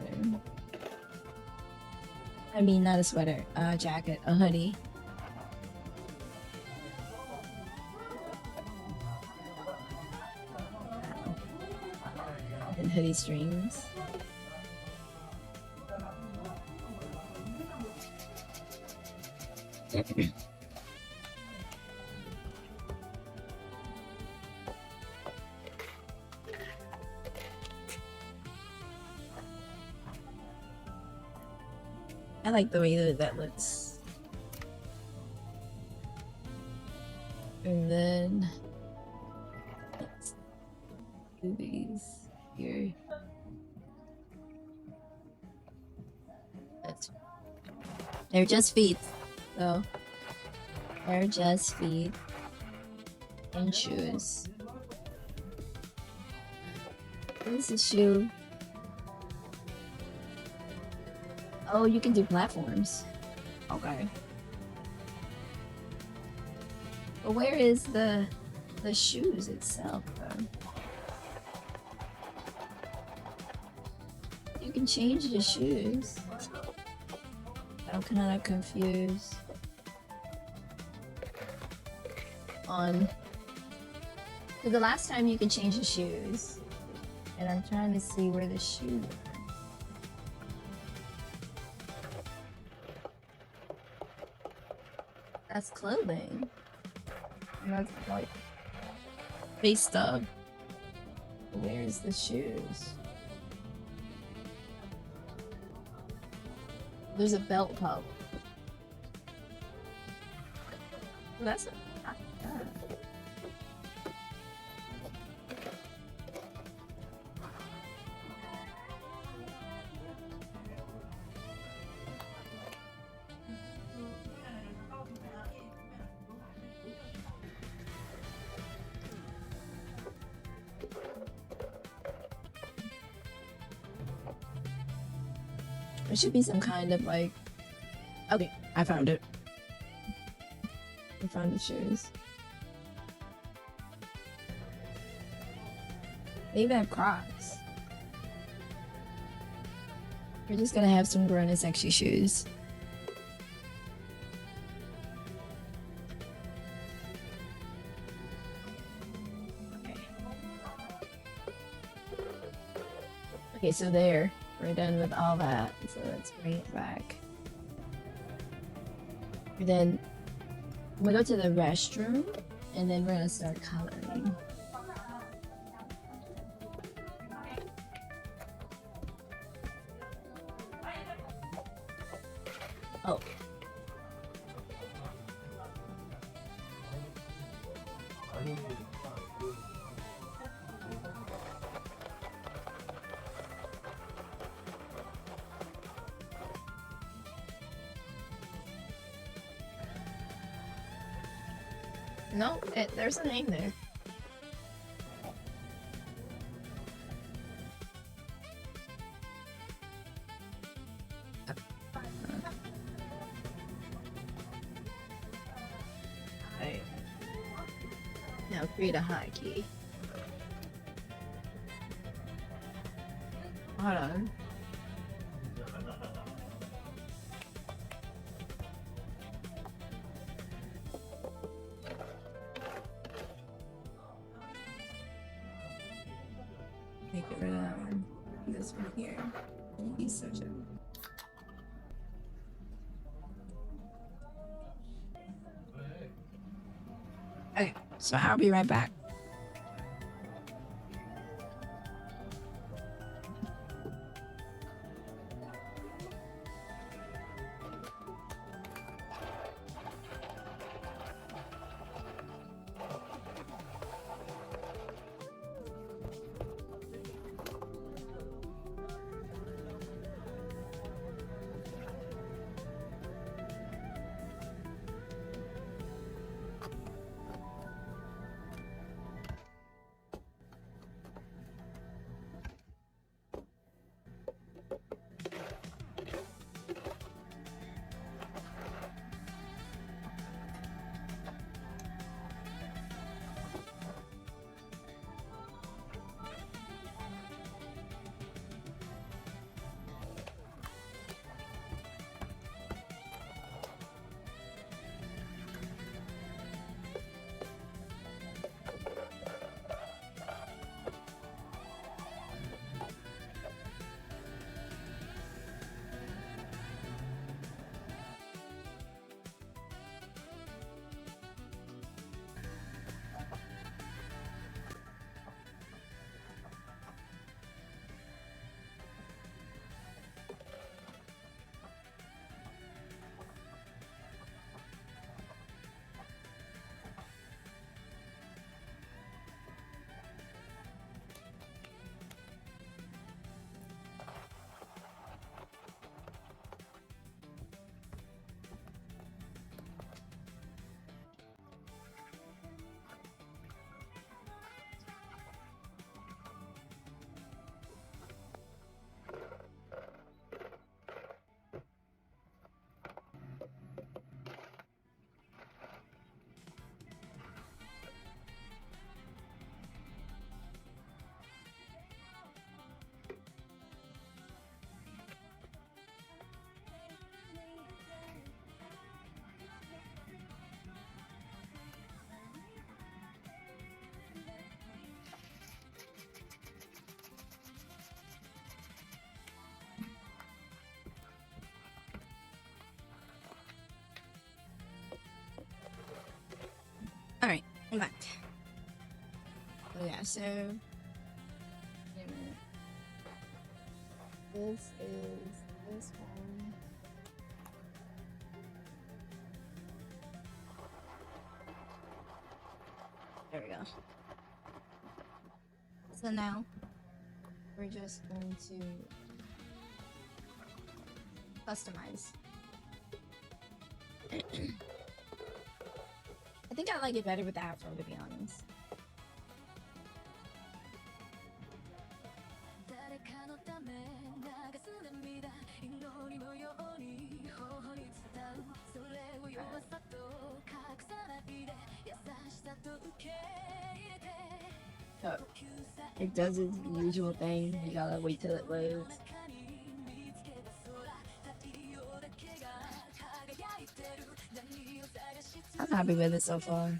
I mean, not a sweater, a jacket, a hoodie. And hoodie strings. I like the way that looks. And then let's do these here. They're just feet, so they're just feet and shoes. This is a shoe. Oh, you can do platforms. Okay. But where is the shoes itself, though? You can change the shoes. I'm kind of confused on the last time you can change the shoes, and I'm trying to see where the shoes are. That's clothing. And that's like face stuff. Where's the shoes? There's a belt pop. That's not bad. There should be some kind of like... Okay, I found it. I found the shoes. They even have Crocs. We're just gonna have some grown and sexy shoes. Okay. Okay, so there. We're done with all that, so let's bring it back. And then we go to the restroom, and then we're gonna start coloring. Oh. No, there's a name there. Right. Now create a hotkey. Hold on. Make it rid of that one. This one here. He's so chill. Okay, so I'll be right back. Alright, I'm back. Oh yeah, so wait a minute. This is this one. There we go. So now we're just going to customize. I think I like it better with the afro, to be honest. So it does its usual thing. You gotta wait till it loads. I'm happy with it so far.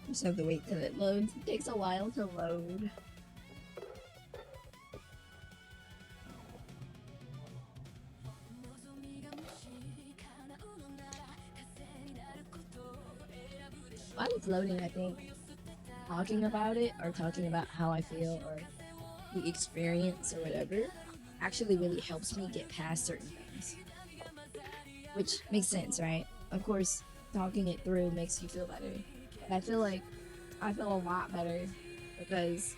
Just have to wait till it loads. It takes a while to load. While it's loading, I think talking about it or talking about how I feel or the experience or whatever actually really helps me get past certain things. Which makes sense, right? Of course, talking it through makes you feel better. But I feel like I feel a lot better because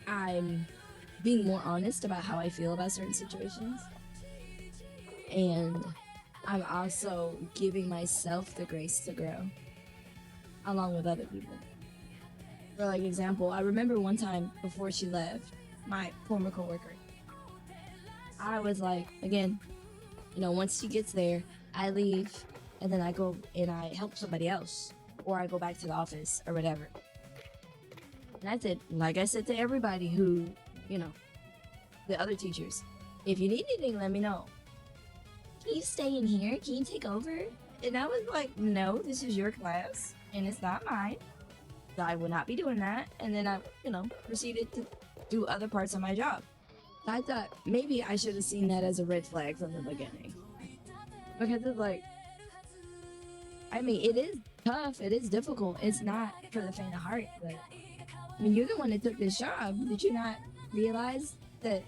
I'm being more honest about how I feel about certain situations. And I'm also giving myself the grace to grow along with other people. For like example, I remember one time before she left, my former coworker, I was like, again, you know, once she gets there, I leave and then I go and I help somebody else or I go back to the office or whatever. And I said, like I said to everybody who, you know, the other teachers, if you need anything, let me know. Can you stay in here? Can you take over? And I was like, no, this is your class and it's not mine. So I would not be doing that. And then I, you know, proceeded to do other parts of my job. I thought maybe I should have seen that as a red flag from the beginning. Because it's like, I mean, it is tough. It is difficult. It's not for the faint of heart. But I mean, you're the one that took this job. Did you not realize that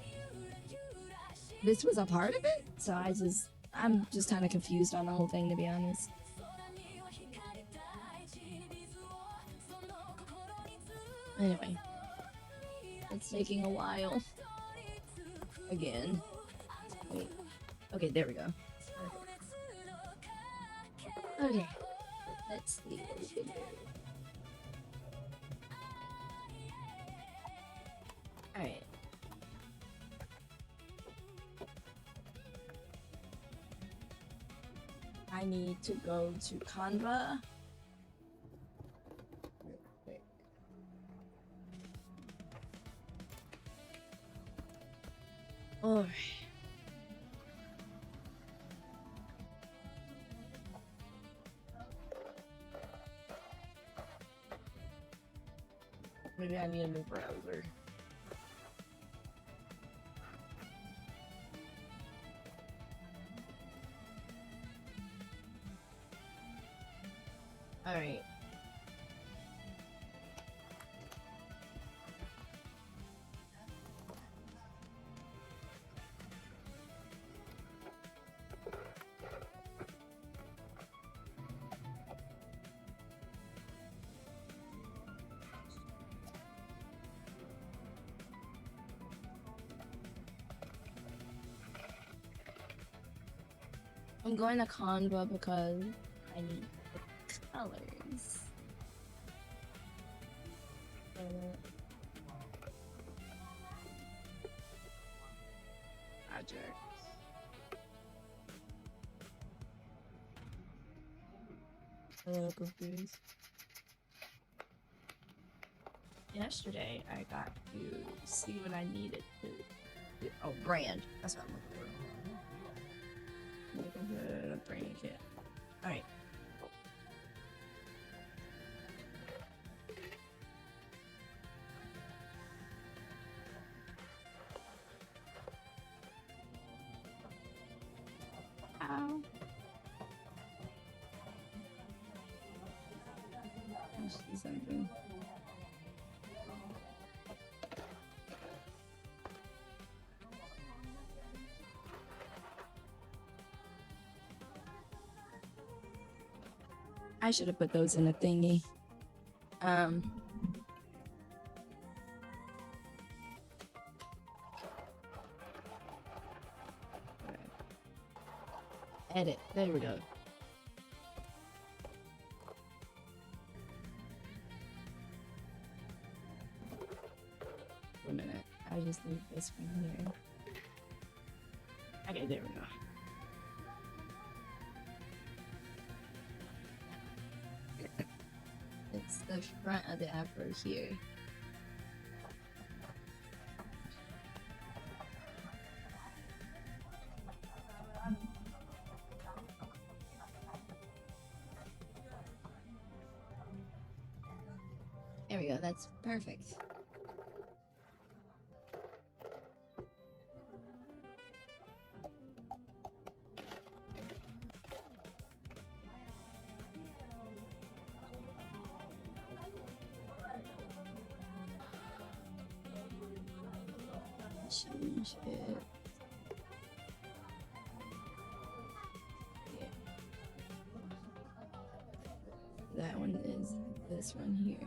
this was a part of it? So I'm just kind of confused on the whole thing, to be honest. Anyway, it's taking a while. Again. Wait. Okay, there we go. Okay. Let's see what we can do. Alright. I need to go to Canva. Alright. Maybe I need a new browser. Alright. I'm going to Canva because I need colors. Project. A little confused. Yesterday, I got to see what I needed to do. Oh, brand. That's what I'm looking for. Looking for a brand kit. Alright. Ow. Let's do something. I should have put those in a thingy. Edit. There we go. A minute. I just need this one here. Okay, there we go. It's the front of the afro here. There we go, that's perfect. Change it. Yeah. That one is this one here.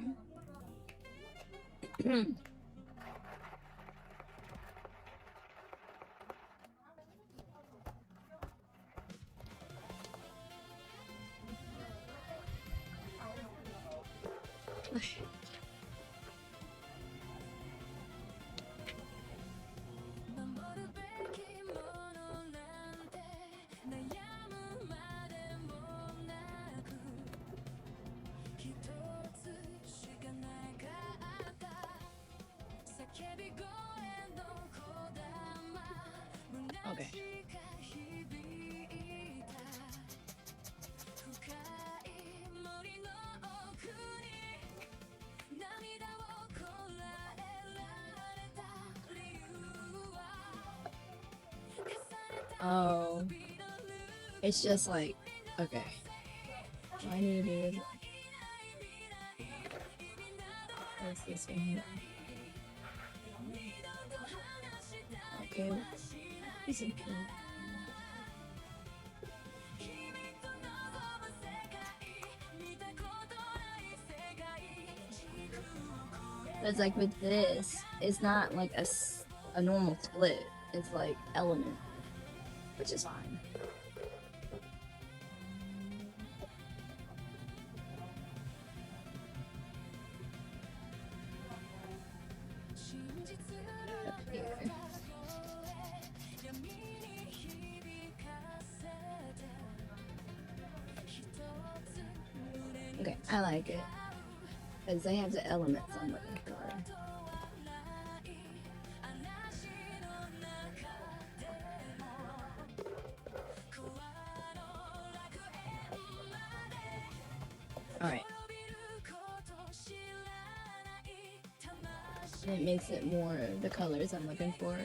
Okay. Oh, it's just like, okay. I needed. What's this one here? Okay. This is cool. It's like with this, it's not like a normal split. It's like element, which is fine. Up here. Okay, I like it. Because they have the elements I'm looking for. Alright. It makes it more the colors I'm looking for.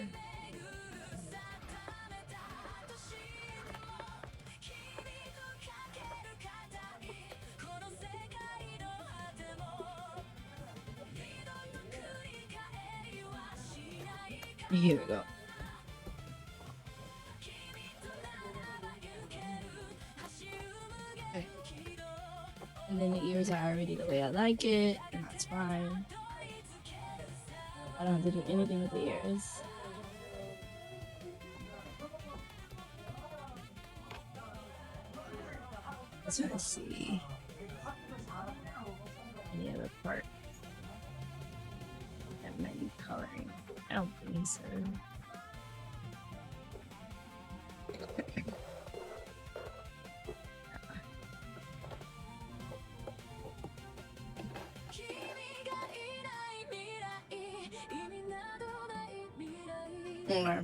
Here we go. Okay. And then the ears are already the way I like it, and that's fine. I don't have to do anything with the ears. Let's try to see. So. Or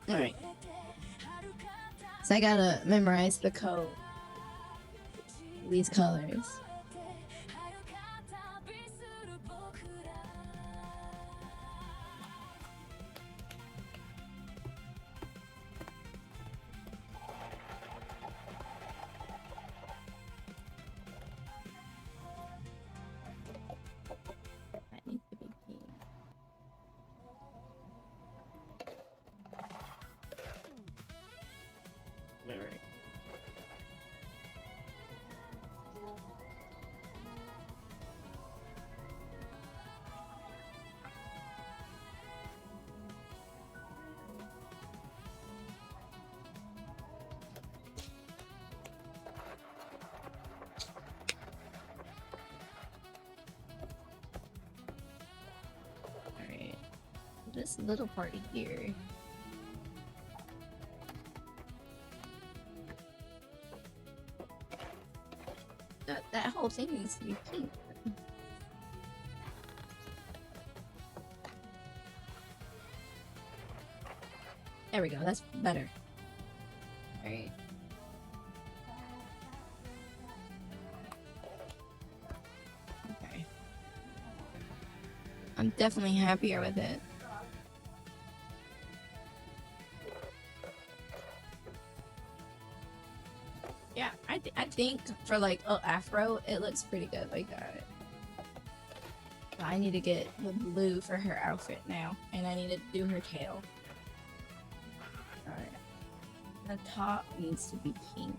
alright. So I gotta memorize the code. These colors. That needs to be pink. Alright. Alright. This little part here. That whole thing needs to be pink. There we go, that's better. Alright. Okay. I'm definitely happier with it. Yeah, I think for like afro, it looks pretty good like that. But I need to get the blue for her outfit now, and I need to do her tail. Alright. The top needs to be pink.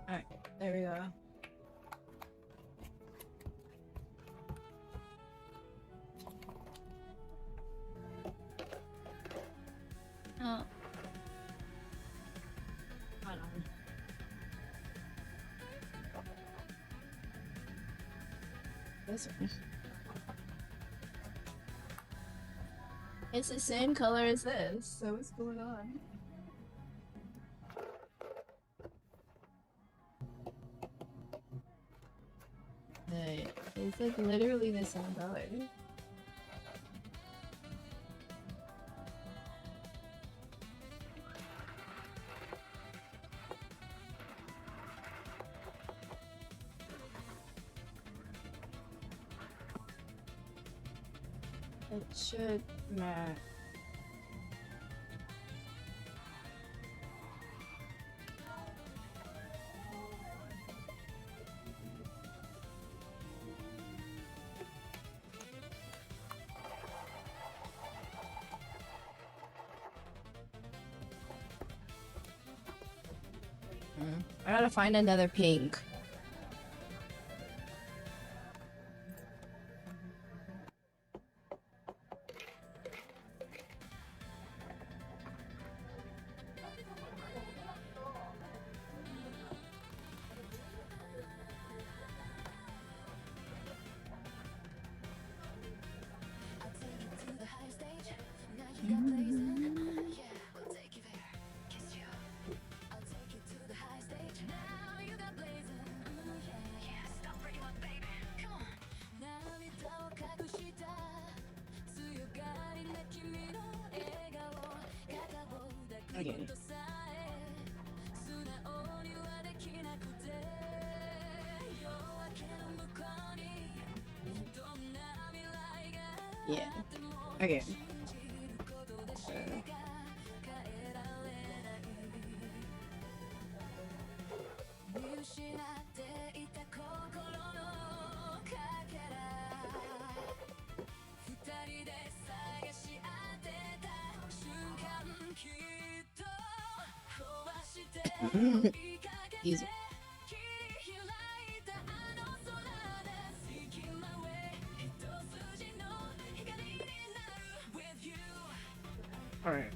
Alright, there we go. Oh. Hold on. This one. It's the same color as this, so what's going on? It's like literally the same color. It should match. I gotta find another pink. Okay. Yeah. Okay. Excuse me. Alright.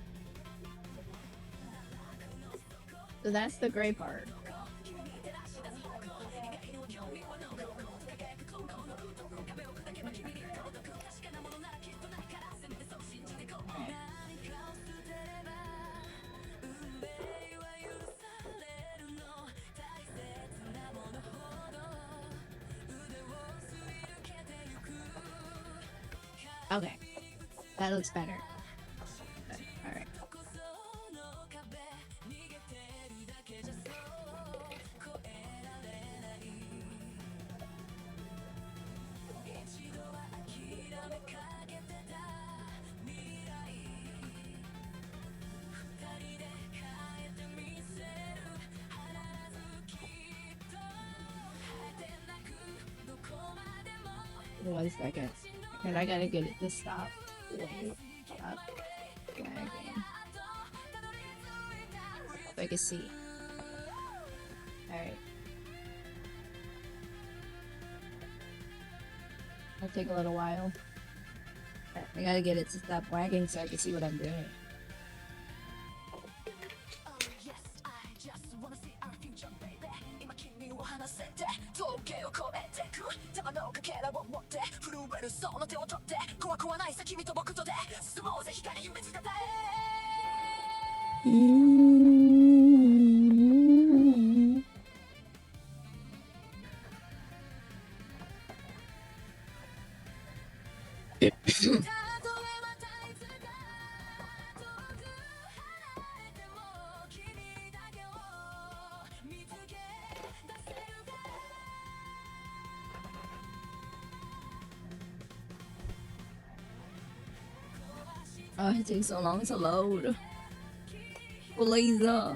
So that's the gray part. Okay, that looks better. All right. One second. And I gotta get it to stop. Wait, stop lagging. So I can see. Alright. It'll take a little while. I gotta get it to stop lagging so I can see what I'm doing. Oh, it takes so long to load. Blazer.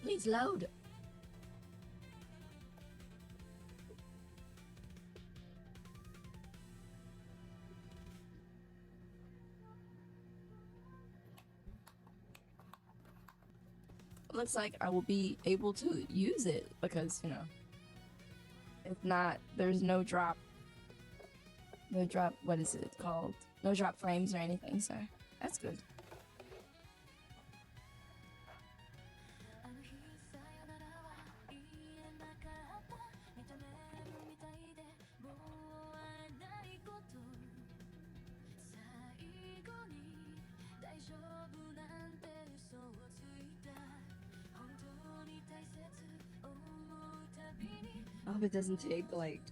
Please load. Looks like I will be able to use it because, you know, if not, there's no drop, what is it called? No drop frames or anything, so that's good. I hope it doesn't take like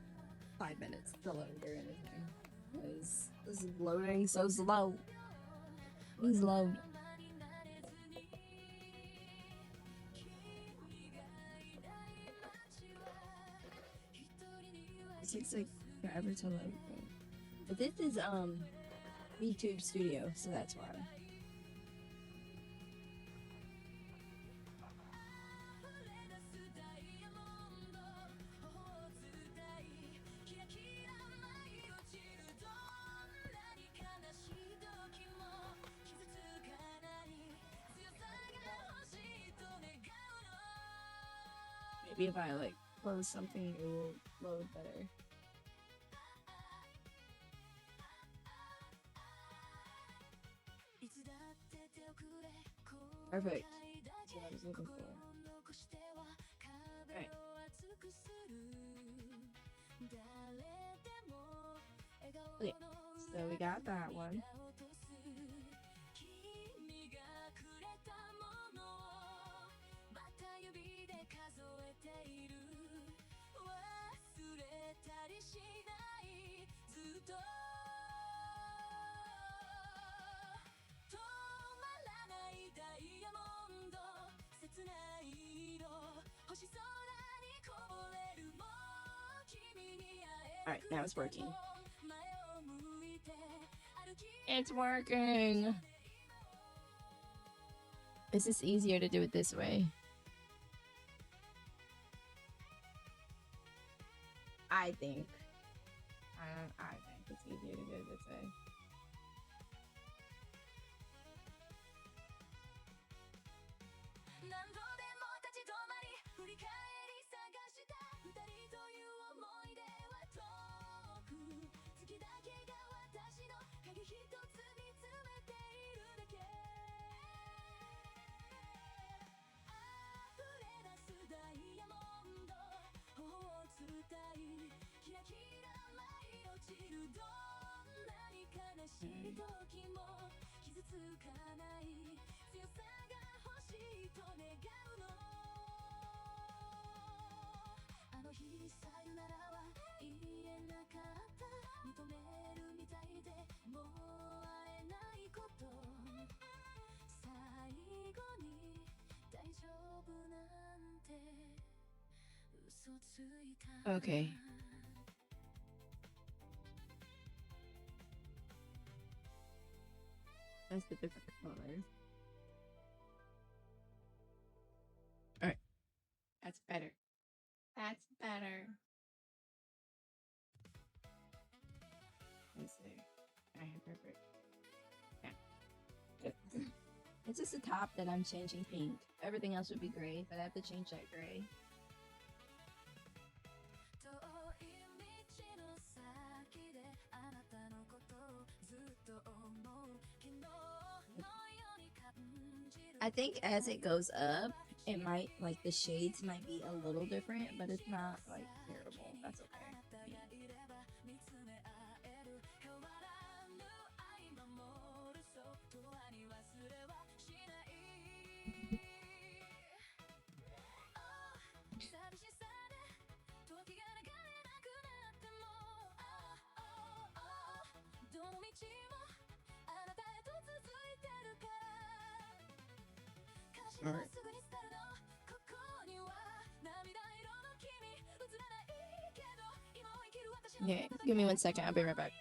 5 minutes to load or anything. Because this is loading so slow. Please load. It takes like forever to load. But this is YouTube Studio, so that's why. Maybe if I like close something, it will load better. Perfect. That's what I was looking for. Alright. Okay, so we got that one. All right, now it's working. It's working. It's just easier to do it this way. I think. I think it's easier to do it this way. Okay. That's the different color. All right. That's better. That's better. Let's see. All right, perfect. Yeah. It's just the top that I'm changing pink. Everything else would be gray, but I have to change that gray. I think as it goes up, it might, like, the shades might be a little different, but it's not, like, terrible. That's okay. Yeah. All right. Yeah, give me 1 second. I'll be right back.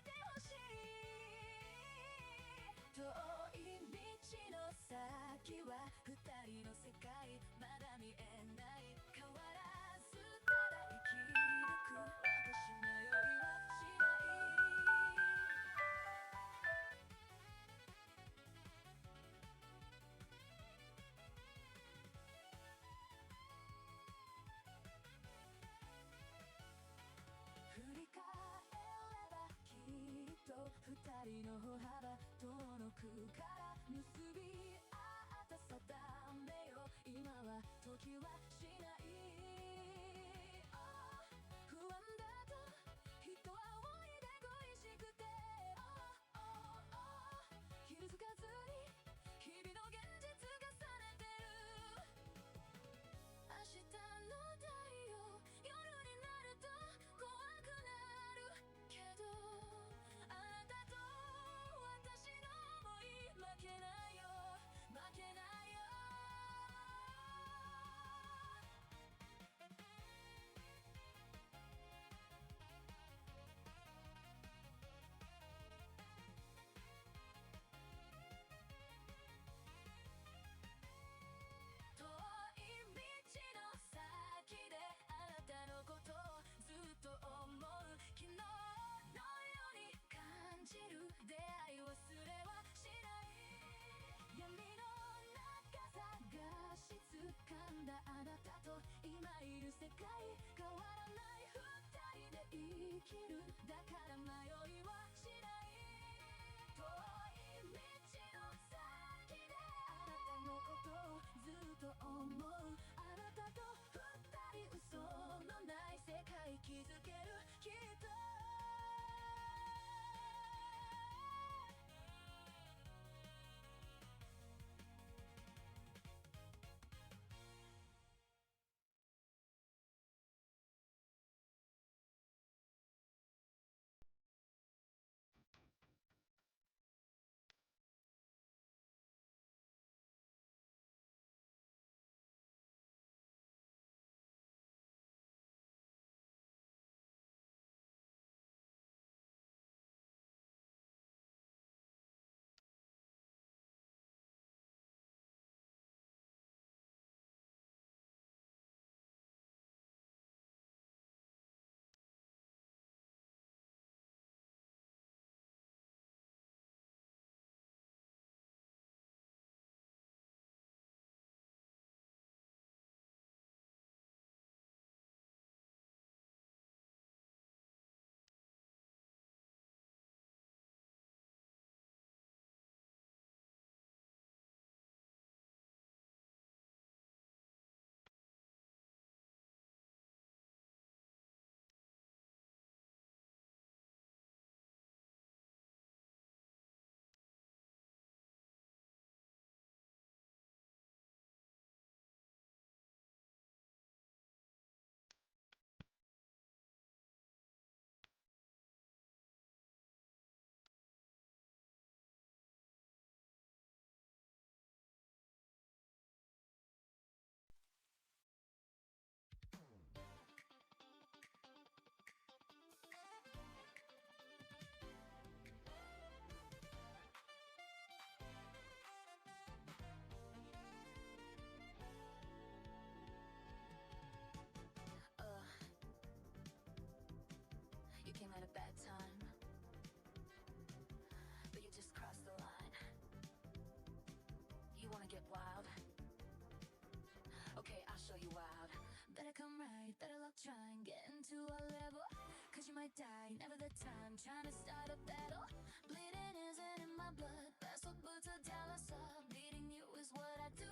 show you out. Better come right, better luck trying, get into a level, cause you might die, never the time, trying to start a battle. Bleeding isn't in my blood, that's what puts a dallas up. Beating you is what I do,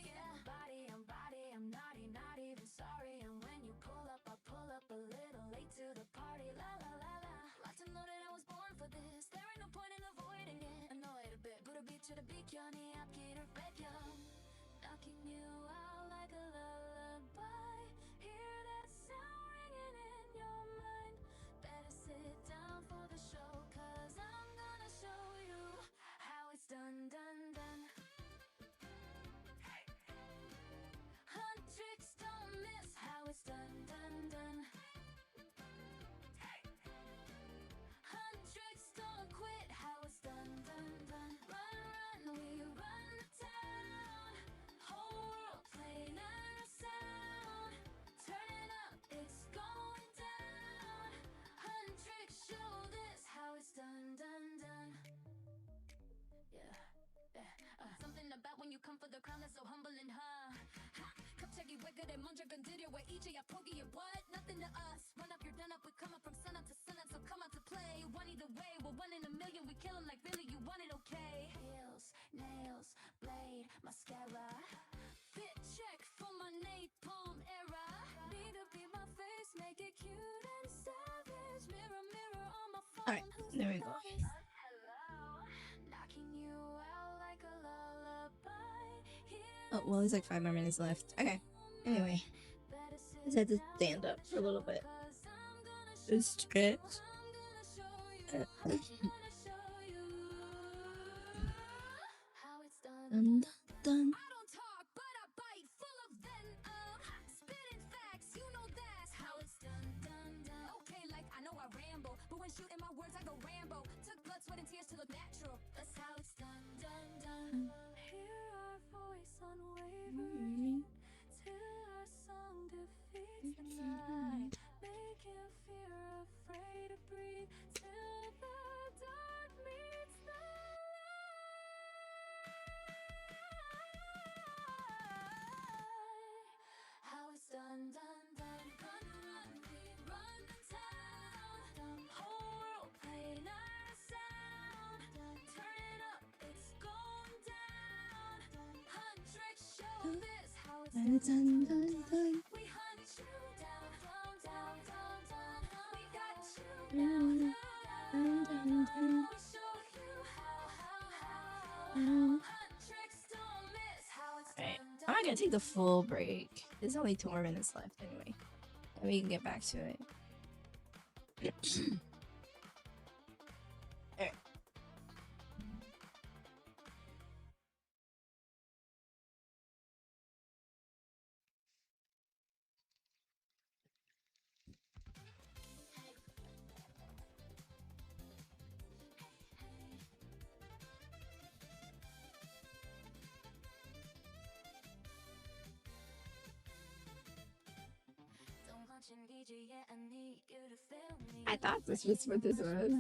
yeah. I'm naughty, not even sorry. And when you pull up, I pull up a little late to the party, la la la la. Like to know that I was born for this, there ain't no point in avoiding it. Annoyed a bit, put a beat to the beat, Johnny, I'm getting back, knocking you out like a lullaby. Hear that sound ringing in your mind. Better sit down for the show, cause I'm gonna show you how it's done, done, done. Hunt tricks, don't miss how it's done, done, done. Hunt tricks, don't quit how it's done, done, done. Run, we run the town. Whole world playing our sound. Turn up, it's going down. Hunt tricks, show this how it's done, done, done. Yeah. Something about when you come for the crown that's so humbling, huh? 갑자기 왜 그래 먼저 건드려 왜 이제야 포기해 what? Nothing to us, run up you're done up, we come up from sun up to sun up, so come out to play. One either way, we're one in a million, we kill 'em like really you want it, okay? Heels, nails, blade, mascara, fit check for my napalm era. Need to be my face, make it cute and savage. Mirror, mirror on my phone. All right, there we go. Knocking you out like a lullaby. Oh, well, there's like 5 more minutes left. Okay. Anyway, I just had to stand up for a little bit. Just stretch. Dun, dun. I don't talk, but I bite, full of venom. Spitting facts, you know that's how it's done, done, done. Okay, like I know I ramble, but when shooting my words I go Rambo. Took blood, sweat, and tears to look natural. That's how it's done, done, done. Hear our voice unwavering till our song defeats the night. Making fear afraid to breathe till the dark meets the how it's done, done, done. Run, run, we run the town. Whole world playing our sound. Turn it up, it's going down. Hunt tricks, show this how it's done, done, done. We hunt you down, down, down, down, down. We got you down, down, down, down. We show you how. Hunt tricks, don't miss how it's Alright, done, I'm not done. gonna take the full break. There's only 2 more minutes left anyway. And we can get back to it. Alright. I thought this was what this was.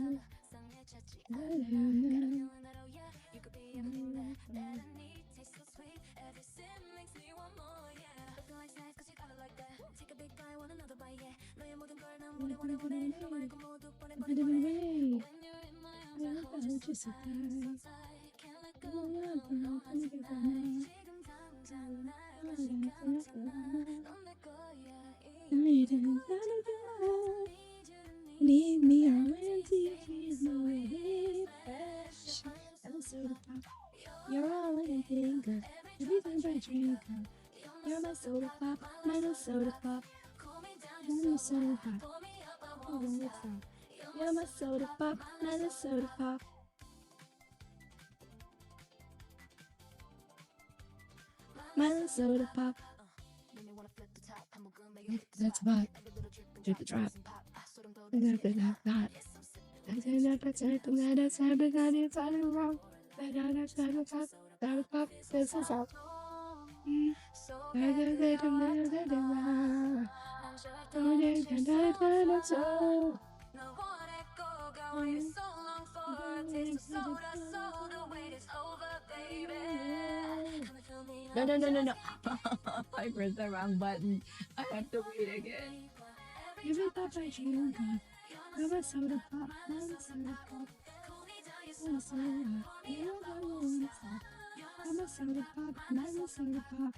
Leave me on empty, soda pop. You're all I think of. Everything I drink of. You're my soda pop, my little soda pop. My little soda pop. Oh, what's that? You're my soda pop, my little soda pop. My little soda pop. That's about drip the drop. No, no, no, no, no. I pressed the wrong button. I have to wait again. Give it up, I can't go. Have a soda pop, one soda pop, one soda pop. You don't want to stop. Have a soda pop, one soda pop.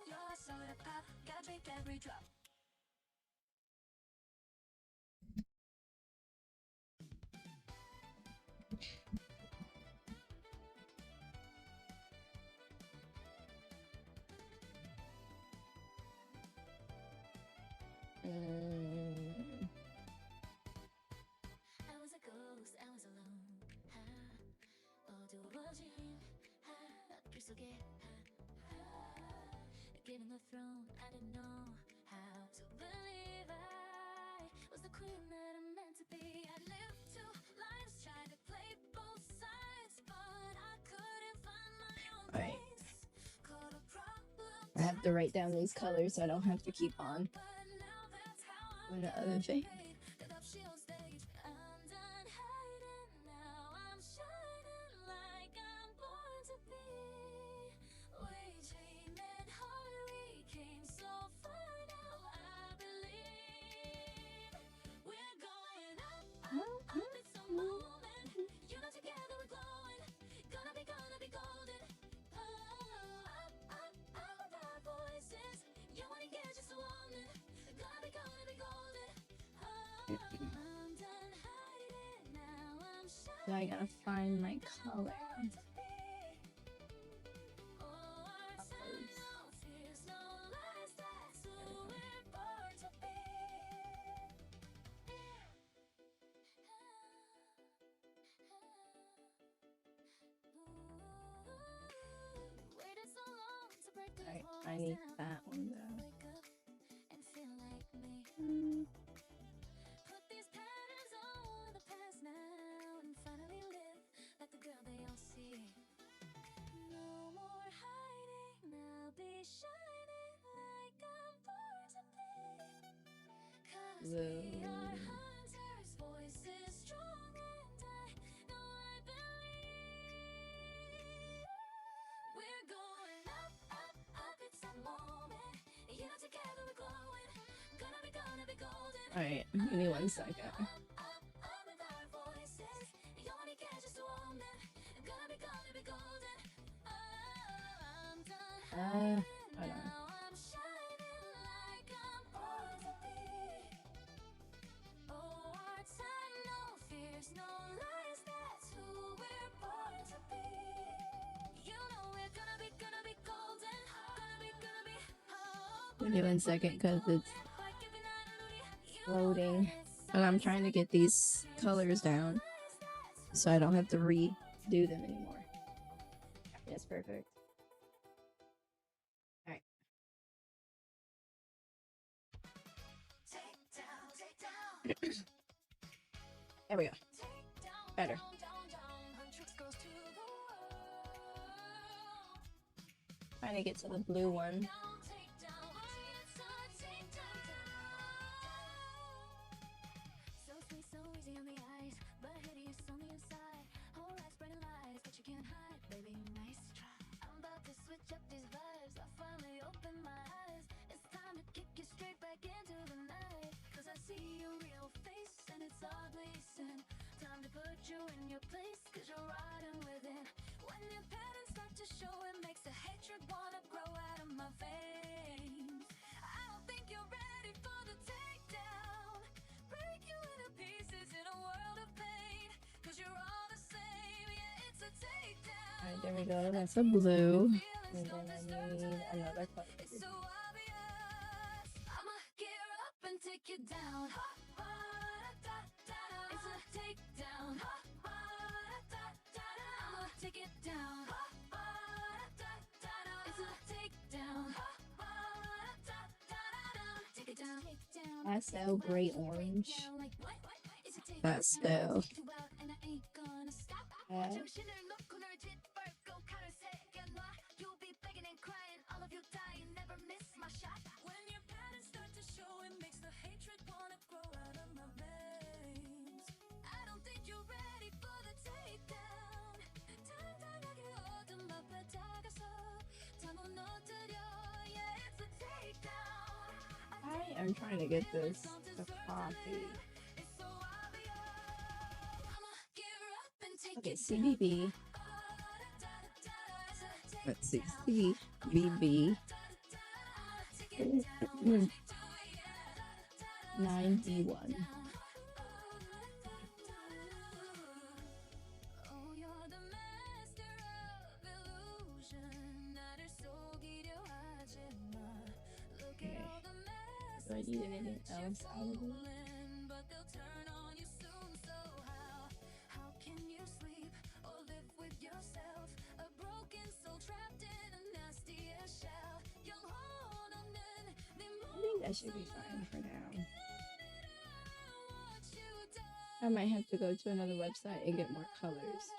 Your soda pop, gotta drink every drop. I was a ghost, I was alone. 어두워진 어둠 속에 given the throne, I didn't know how to believe I was the queen that I'm meant to be. I lived two lives, tried to play both sides, but I couldn't find my own Alright. place. Caught a problem, I have to write down these colors so I don't have to keep on but now that's how with the other thing. Get up, she on stage. I'm done hiding now. I'm shining like I'm born to be. We dreamed hard, we came so far now. I believe we're going up, up, up. It's a moment. You know, together we're glowing. Gonna be golden. Up, up, up with our voices. You wanna get just a woman. Gonna be golden. I'm done hiding now. I'm shining. So I gotta find my color. Alright, I need that one though. Put these patterns on the past now and finally live like the girl they all see. No more hiding, I'll be shining like I'm born to be. 'Cause we are hunters, voices strong, and I know I believe we're going up, up, up. It's a moment. You know, together we're glowing. Gonna be golden. Alright, give me 1 second. Hold on. Give me 1 second because it's loading. And I'm trying to get these colors down so I don't have to redo them anymore. Yes, perfect. Alright. There we go. Better. Trying to get to the blue one. So sweet, so easy on the eyes, but hideous on the inside. Whole life spreading lies that you can't hide, baby. Nice try. I'm about to switch up these vibes. I finally opened my eyes. It's time to kick you straight back into the night. 'Cause I see your real face and it's ugly sin. Time to put you in your place, 'cause you're riding with it. When your patterns start to show, it makes the hatred wanna grow out of my veins. I don't think you're ready for the takedown. Break you into pieces in a world of pain. 'Cause you're all the same, yeah, it's a takedown. Alright, there we go. That's a blue. And then I need another color. It's so obvious. I'ma gear up and take you down. It's a takedown. I'ma take it down. It's a takedown. Take it down. Pastel gray orange. Like what? It's a takedown. Pastel. Too wild and I ain't gonna stop. Yeah. 정신을 놓고 널 짓밟고 칼을 새겨놔. You'll be begging and crying, all of you dying, never miss my shot. When your patterns start to show, it makes the hatred wanna I am trying to get this to copy. Okay, CBB. Let's see, CBB 91. Okay. Do I need anything else out of it? I think that should be fine for now. I might have to go to another website and get more colors.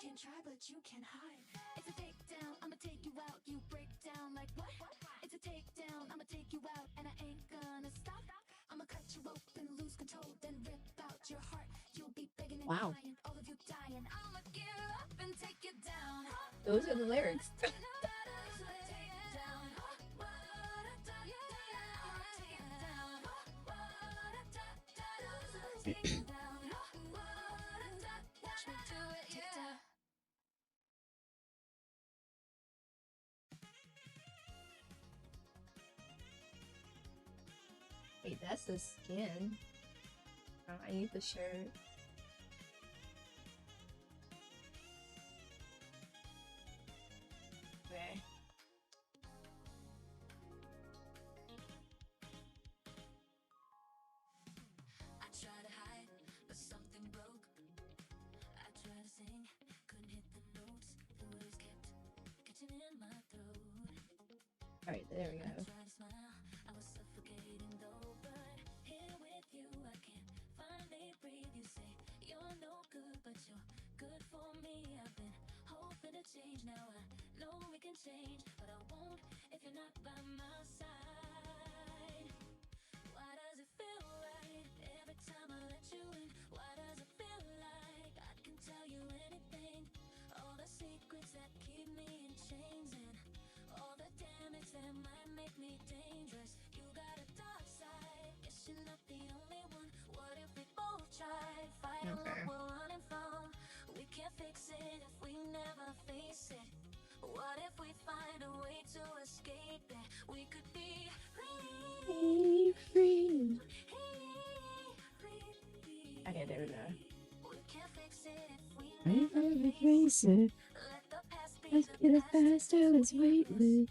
Wow. Those are the lyrics. Wait, that's the skin. Oh, I need the shirt. Okay. All right, there we go. Change now, I know we can change, but I won't if you're not by my side. Why does it feel right every time I let you in? Why does it feel like I can tell you anything? All the secrets that keep me in chains and all the damage that might make me dangerous. You got a dark side, guess you're not the only one. What if we both tried fighting what we're running from? We can't fix it if we never face it. What if we find a way to escape it? We could be free, Free. Okay, there we go. We can't fix it if we never face it. let the past be Let's the get it past. faster, let's weightless.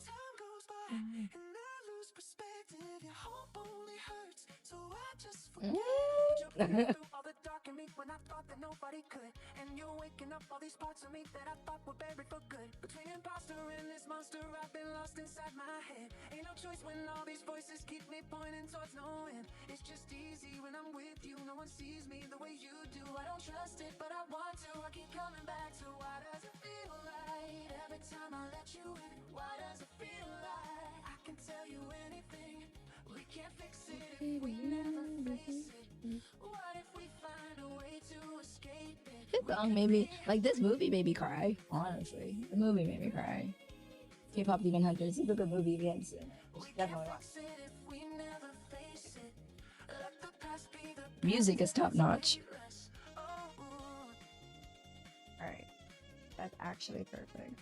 Time goes by and I lose perspective. Your hope only hurts, so I just forget. Jumping through all the dark in me when I thought that nobody could. And you're waking up all these parts of me that I thought were buried for good. Between imposter and this monster, I've been lost inside my head. Ain't no choice when all these voices keep me pointing towards no end. It's just easy when I'm with you. No one sees me the way you do. I don't trust it, but I want to. I keep coming back to why does it feel right every time I let you in? Why does it feel like I can tell you anything? We can't fix it if we never face it. What if we find a way to escape it? This song made me, like, this movie made me cry, honestly. The movie made me cry. K-pop Demon Hunters is a good movie, yes. Definitely watch. Fix it if we never face it. Let the past be the Music is top notch. past. Oh, Alright. That's actually perfect.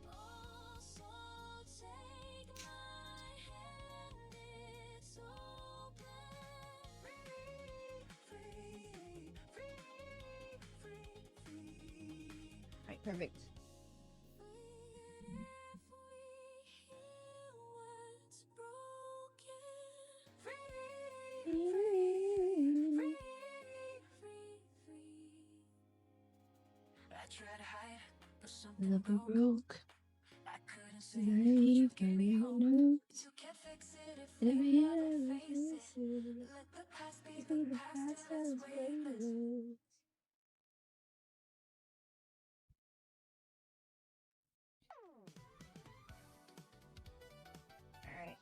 Also take my hand, it's open. Alright, perfect. I tried to hide, but something Never broke. broke. I couldn't say Leave, give me your notes. you can't fix it if If we we never ever face face it. it, Let the past be be the the past past till as it's weightless. weightless. Alright.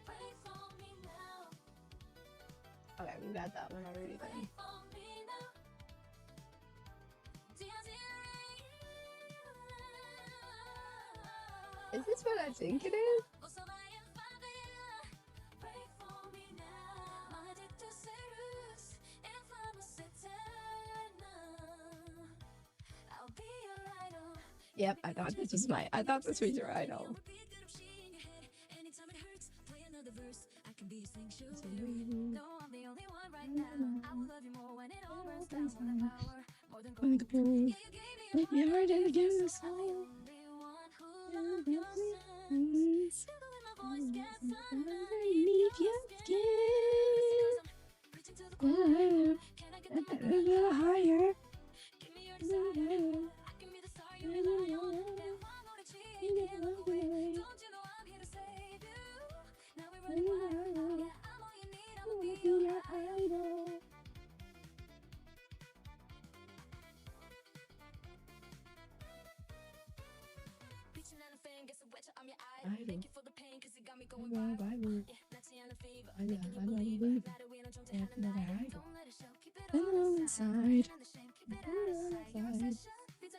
Wait for me now. Okay, You got that one already then. Is this what I think it is? Yep, I thought this was your idol. Let me hard and give you soul. Underneath your skin. A little higher. Your idol. Thank you for the pain, cause it got me going viral. I know you leave it. Never hide it. I know inside. It's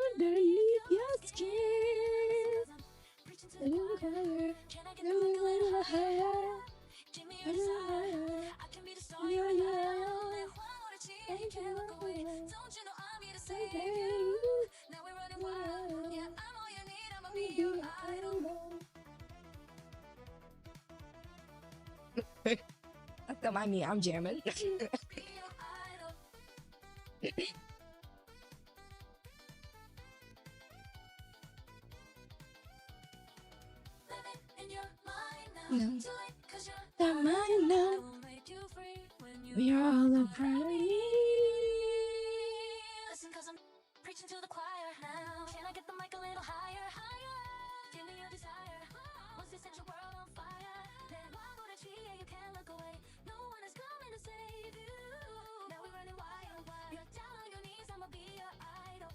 underneath your skin. A little higher. A little higher. A little higher. Yeah. Thank you. Don't you know I'm here to save you? Now we're running wild. Yeah, I'm all you need. I'ma be your idol. Don't mind me. I'm jamming. No. That mine now. We are all a part of me. Listen, cause I'm preaching to the choir now. Can I get the mic a little higher? Give me your desire. Once you set your world on fire, then why would I cheat? Yeah, you can't look away. No one is coming to save you. Now we're running wild. You're down on your knees, I'ma be your idol.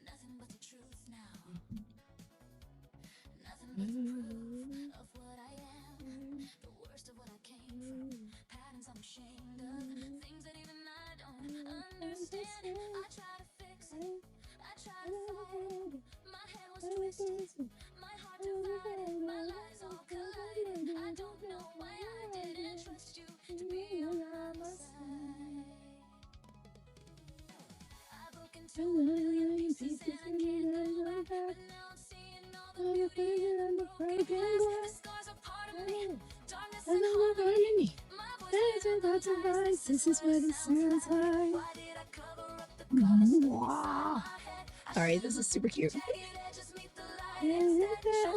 Nothing but the truth now. Nothing but the proof of what I am. The worst of what I came from. Patterns I'm ashamed of. Things that even I don't understand. I try to fix it. I try to fight it. My head was twisted. My heart divided. My lies all collided. I don't know why I didn't trust you to be on my side. I broke into a million pieces and I can't look back. But now I'm seeing all the beauty and the broken glass. The scars are part of me. Darkness and harmony. My voice is about to rise. This is what it sounds like. Why did I cover up the colors inside my head? Sorry, this is super cute. Show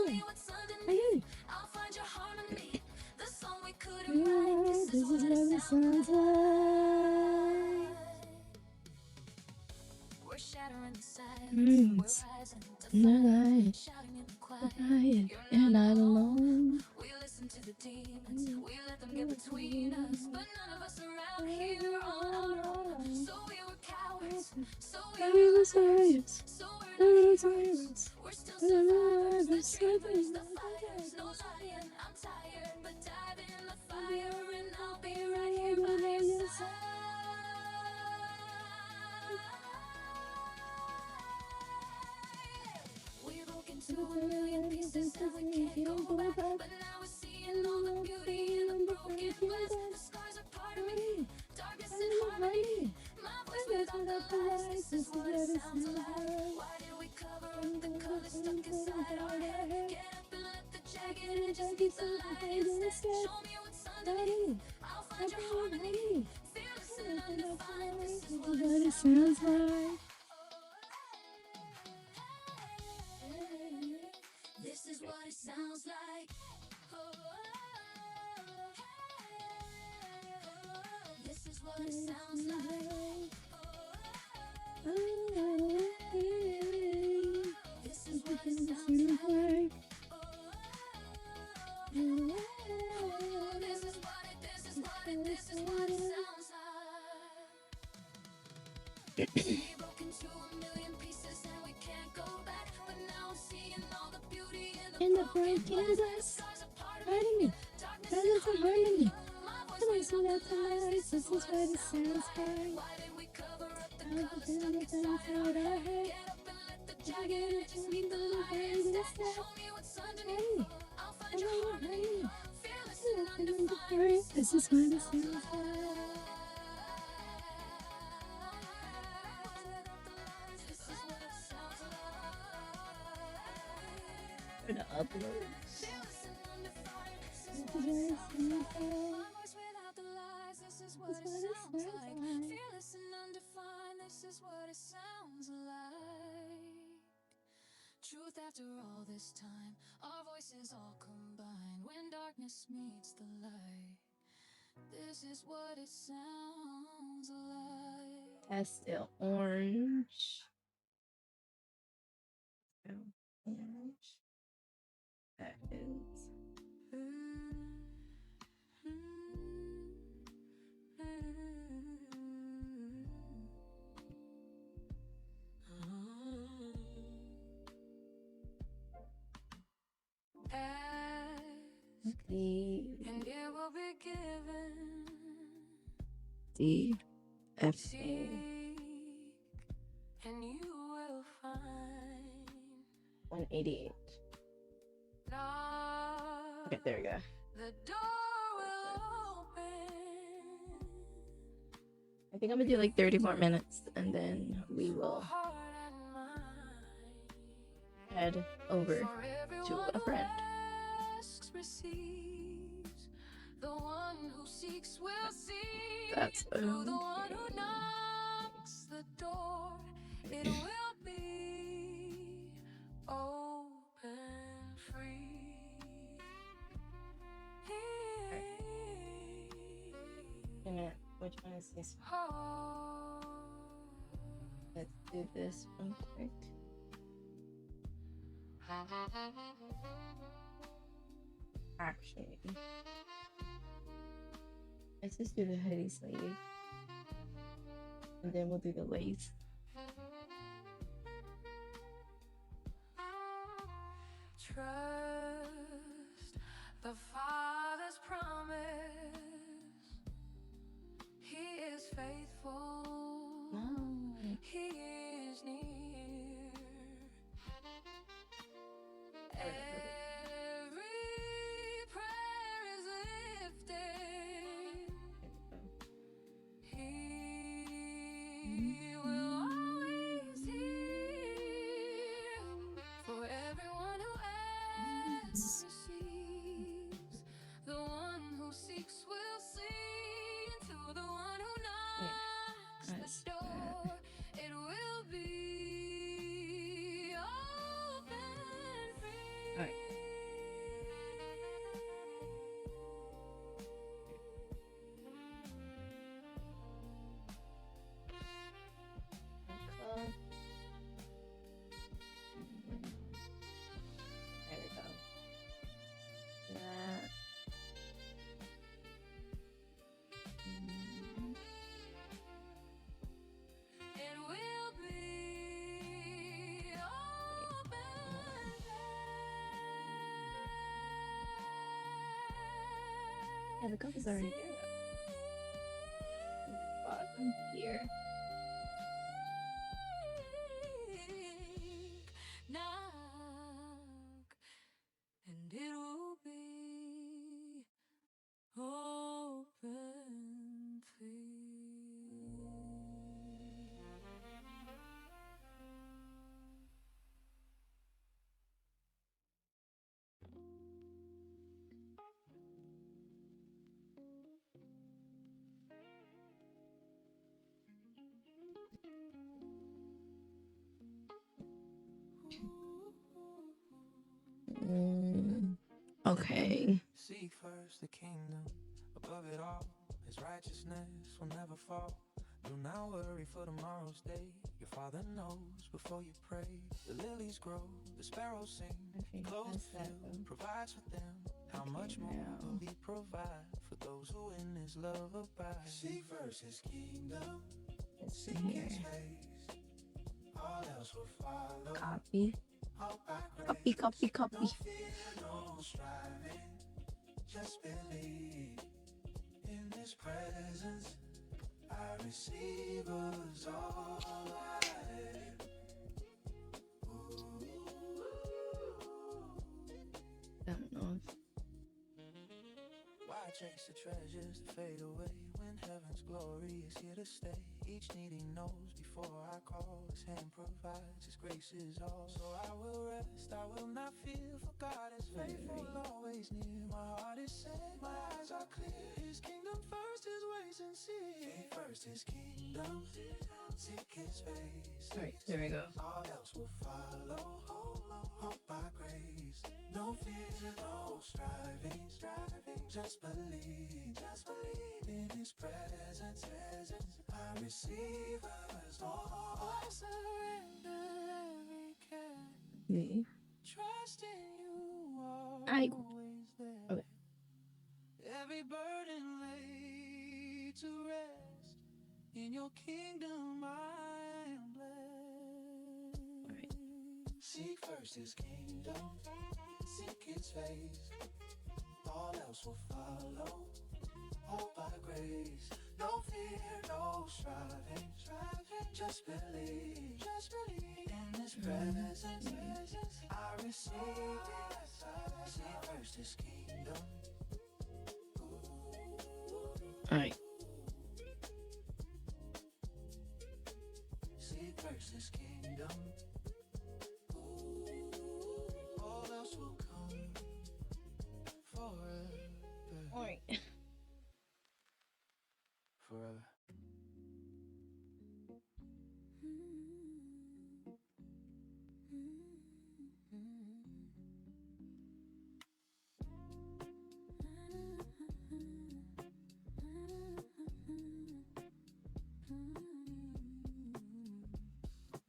me what's underneath. I'll find your harmony. The song we couldn't write. This is what it sounds like. We're shattering the silence. We're rising to fight. Shouting in the quiet. You're not alone. We listen to the demons. We let them get between us. But none of us around here are on our own. So we were cowards. So we were liars. So we're tyrants. We're still survivors. There's the fires. No lying. I'm tired. But dive in the fire and I'll be right here by your side. We broke into a million pieces and we can't go back. But now we're seeing all the beauty in the broken glass. The scars are part of me. Darkness and harmony. My voice without the lies. This is what it sounds like. Why did we cover up the colors stuck inside our head? Get up and let the jagged edges keep the light instead. Show me what's underneath. I'll find your harmony. What it sounds like. This is what it sounds like. This is what it sounds like. This is what it sounds like. This is what it sounds like. We broke into a million pieces and we can't go back. But now I'm seeing all the beauty in the brokenness. Stars are part of me. Darkness is harmony. My voice without the lies. This is what it sounds like. Why did we cover up the colors stuck inside our head? Get up and let the jagged edges meet the light instead. Show me what's underneath. I'll find your harmony. Fearless and undefined. This is what it sounds like. This is what it sounds like. I'm gonna upload. Fearless and undefined. This is This what is it what it sounds sounds like. like. My voice without the lies. This is what This it is what it sounds sounds like. like. Fearless and undefined. This is what it sounds like. Truth after all this time. Our voices all combine. When darkness meets the light. This is what it sounds like. Pastel orange. Pastel orange. That is. Ask D. and it will be given. D. F. A. Seek and you will find. 188. Knock, Okay, there we go. the door will open. I think I'm gonna do like 30 more minutes and then we will Heart and mind. head over For to everyone a who friend. asks receives. The one who seeks will see. That's Through the one okay. who knocks the door, it will be open free. Which one is this? Oh. Let's do this one quick. Actually, let's just do the hoodie sleeve. And then we'll do the lace. Trust the Father's promise. He is faithful. No. He is near. Every prayer is lifted. He will always hear. For everyone who asks receives. The one who seeks will see. And to the one who knocks That's the door, it will be open free. Alright. There we go. That. It will be open. Yeah, the cup is already there. Bottom here. Knock, and it will be open free. Okay. Seek first the kingdom, above it all, his righteousness will never fall. Do not worry for tomorrow's day. Your father knows before you pray. The lilies grow, the sparrows sing. He Okay, clothes that's the that field, though. provides for them. How Okay, much more now. will he provide for those who in his love abide? Seek first his kingdom, Let's see seek here. his face. All else will follow. Copy. All by Copy, grace. copy, copy. No fear, no striving. Just believe in his presence. I receive us all life. Don't know. Why chase the treasures that fade away when heaven's glory is here to stay? Each need he knows before I call. His hand provides, his grace is all. So I will rest, I will not fear, for God is faithful, always near. My heart is set, my eyes are clear. His kingdom first, his ways sincere. Seek first his kingdom, seek his face. Alright, there we go. All else will follow, all by grace. No fear, no striving, just believe in his presence. I receive us all. I surrender every care, Okay. trust in you I always there. okay. Every burden laid to rest. In your kingdom I am blessed. Alright. Seek first his kingdom, seek his face. All else will follow, all by grace. No fear, no striving, just believe in his presence. I receive it. Seek first his kingdom. Alright. Seek first his kingdom. All else will come forever. Alright. Forever.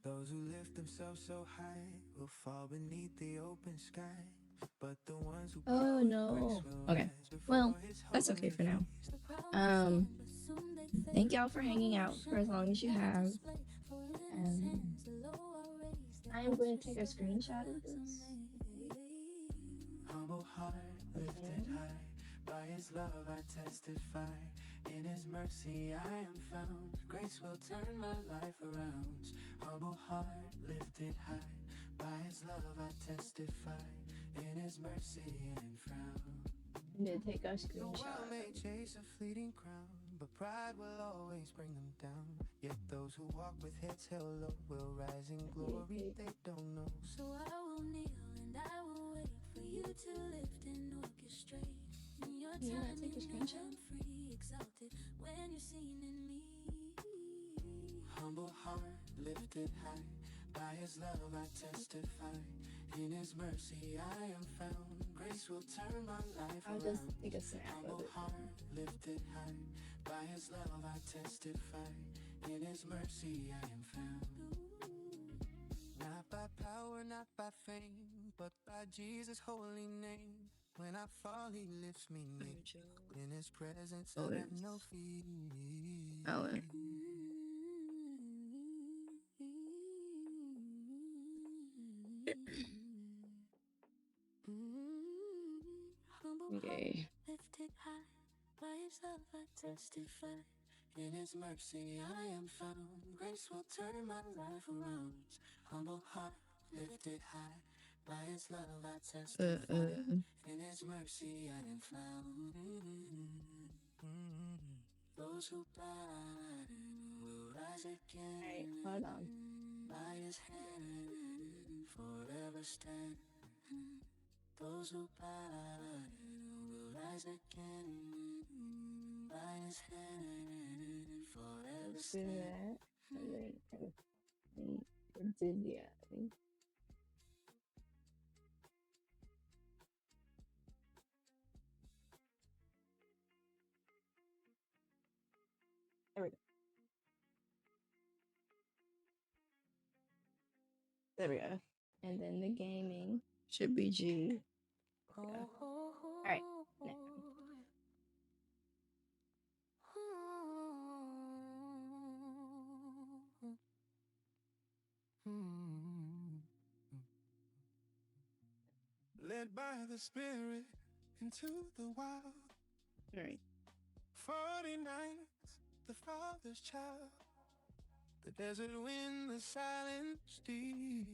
Those who lift themselves so high will fall beneath the open sky. But the ones who Oh no. Okay. Well, that's okay for now. Thank y'all for hanging out for as long as you have. I am going to take a screenshot of this. humble heart lifted high. By his love I testify. In his mercy I am found. Grace will turn my life around. Humble heart lifted high. By his love I testify. In his mercy I am found. I'm going to take a The world screenshot. may chase a fleeting crown, but pride will always bring them down. Yet those who walk with heads held low will rise in glory they don't know. So I will kneel and I will wait for you to lift and orchestrate. In your You wanna timing, take a screenshot? I'm free, exalted when you're seen in me. Humble heart lifted high. By his love I testify. In his mercy I am found. Grace will turn my life I'll around. just take a snap of Humble it. heart lifted high. By his love I testify. In his mercy I am found. Not by power, not by fame, but by Jesus' holy name. When I fall, he lifts me near. In his presence I have no fear. Oh, Humble okay. heart lifted high, by his love I testify. In his mercy I am found. Grace will turn my life around. Humble heart lifted high. By his love I testify. In his mercy I am found. Those who died will rise again. Alright, hold on. By his hand forever stand. Those who died will rise again. By his hand forever Let's do stand. that. And then enthusiasm. There we go. There we go. And then the gaming should be G. Oh, Yeah. oh, All right. oh, Now, led by the Spirit into the wild. all right. 49, the Father's child. The desert wind, the silent steed.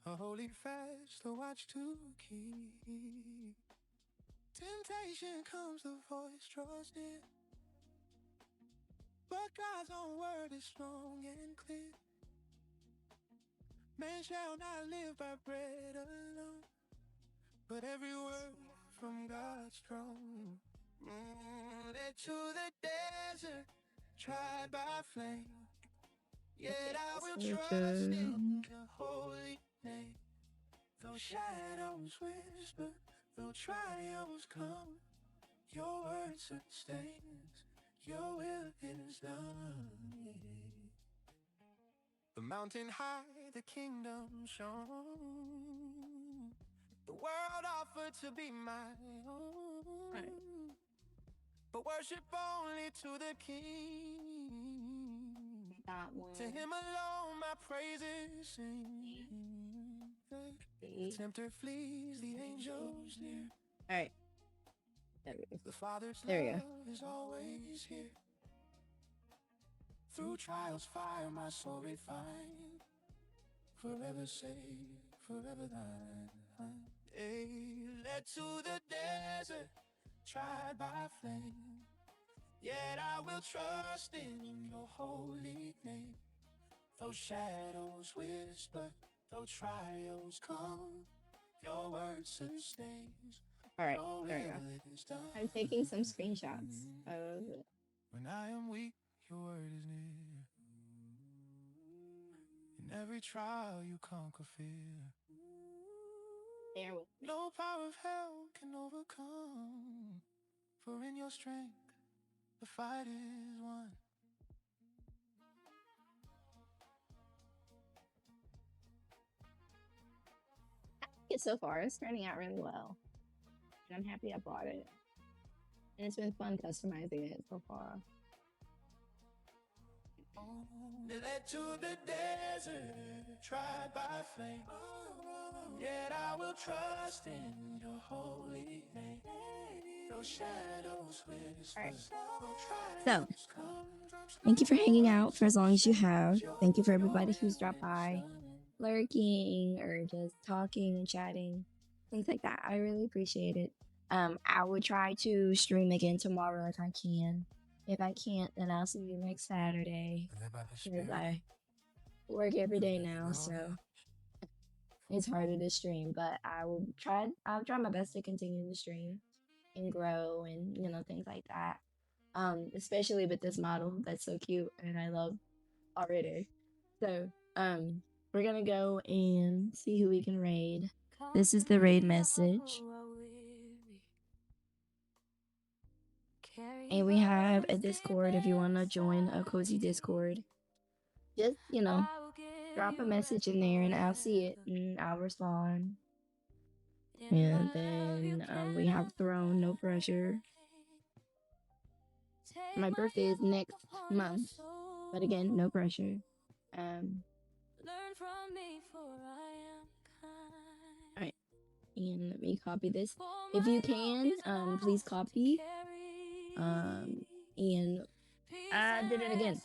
A holy fast, a watch to keep. Temptation comes, the voice draws near. But God's own word is strong and clear. Man shall not live by bread alone, but every word from God's throne. Led to the desert, tried by flame. Yet I will trust in the holy name. Though shadows whisper, though trials come, your word sustains, your will is done. The mountain high, the kingdom shone. The world offered to be my own. Right. But worship only to the King. That one. To him alone my praises sing. The tempter flees, the angels near. All right. There we go. The Father's There we go. love is always here. Through trials, fire, my soul refined. Forever saved, forever thine. Hey, led to the desert, tried by flame. Yet I will trust in your holy name. Though shadows whisper, though trials come, your word sustains. All right. Your There we go. will is done. I'm taking some screenshots of it. When I am weak, your word is near. In every trial you conquer fear. There with me. No power of hell can overcome. For in your strength, the fight is won. So far, it's turning out really well. And I'm happy I bought it. And it's been fun customizing it so far. Led to the desert, tried by flame. Yet I will trust in your holy name. No shadows whisper. All right. So, So, thank you for hanging out for as long as you have. Thank you for everybody who's dropped by, lurking or just talking and chatting, things like that. I really appreciate it. I will try to stream again tomorrow if I can. If I can't, then I'll see you next Saturday. Because I work every day now, so it's harder to stream. But I'll try my best to continue to stream and grow and things like that. Especially with this model that's so cute and I love already. So we're gonna go and see who we can raid. This is the raid message. And we have a Discord if you want to join a cozy Discord. Just, drop a message in there and I'll see it and I'll respond. And then we have Throne, no pressure. My birthday is next month, but again, no pressure. Alright, and let me copy this. If you can, please copy. And I did it again.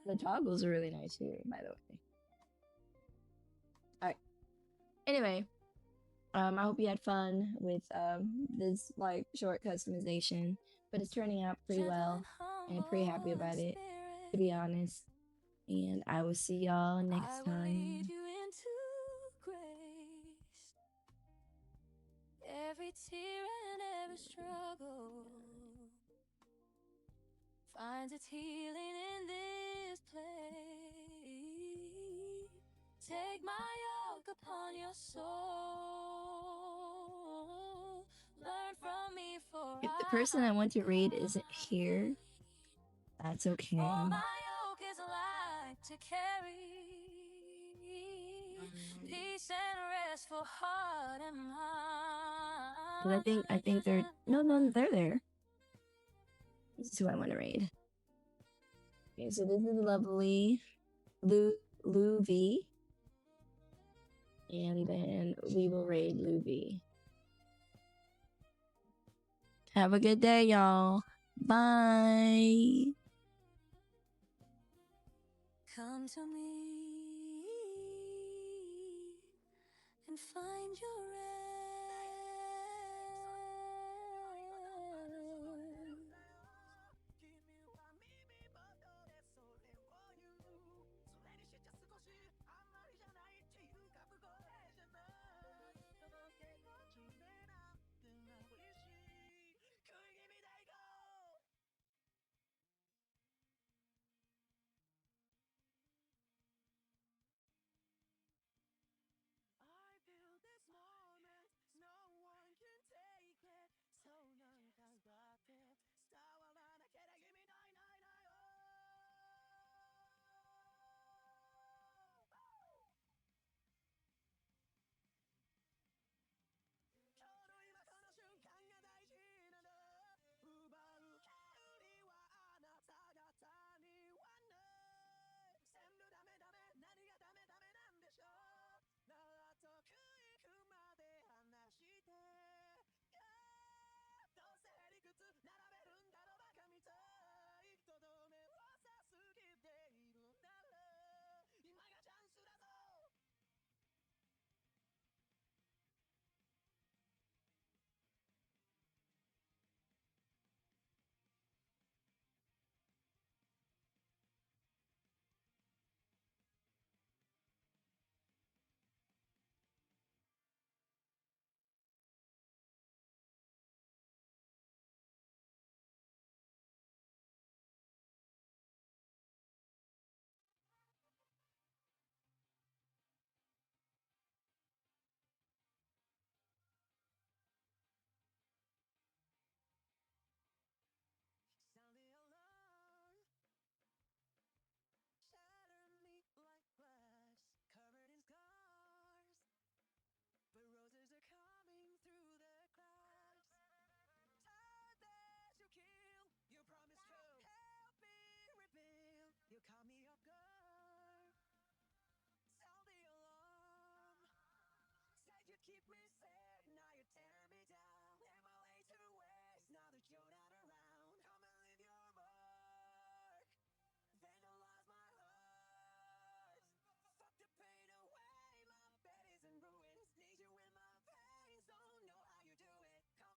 The toggles are really nice here, by the way. Alright. Anyway, I hope you had fun with this short customization, but it's turning out pretty well, and I'm pretty happy about it, to be honest. And I will see y'all next time. Every tear and every struggle. finds its healing in this place. Take my yoke upon your soul. Learn from me, for If the person I want to raid isn't here, that's okay. For my yoke is light to carry. Peace and rest for heart and mind. But I think they're no, they're there. This is who I want to raid. Okay, so this is lovely Lou V. And then we will raid Lou V. Have a good day, y'all. Bye. Come to me and find your rest. I feel this moment, no one can take it. So none can stop it. Star will not get it. Give me 999.今日の今この瞬間が大事なの。奪う権利はあなた方にはない。全部ダメダメ、何がダメダメなんでしょう。納得いくまで話して。どうせへりくつ並べるんだろバカみたい。とどめを刺す気でいるなら今がチャンスだぞ。Sound the alarm. Shatter me like glass, covered in scars. But roses are coming through the cracks. Tired as you kill, your promise true. Help me reveal, you caught me off guard. Sound the alarm. Said you'd keep me safe, now you're tearing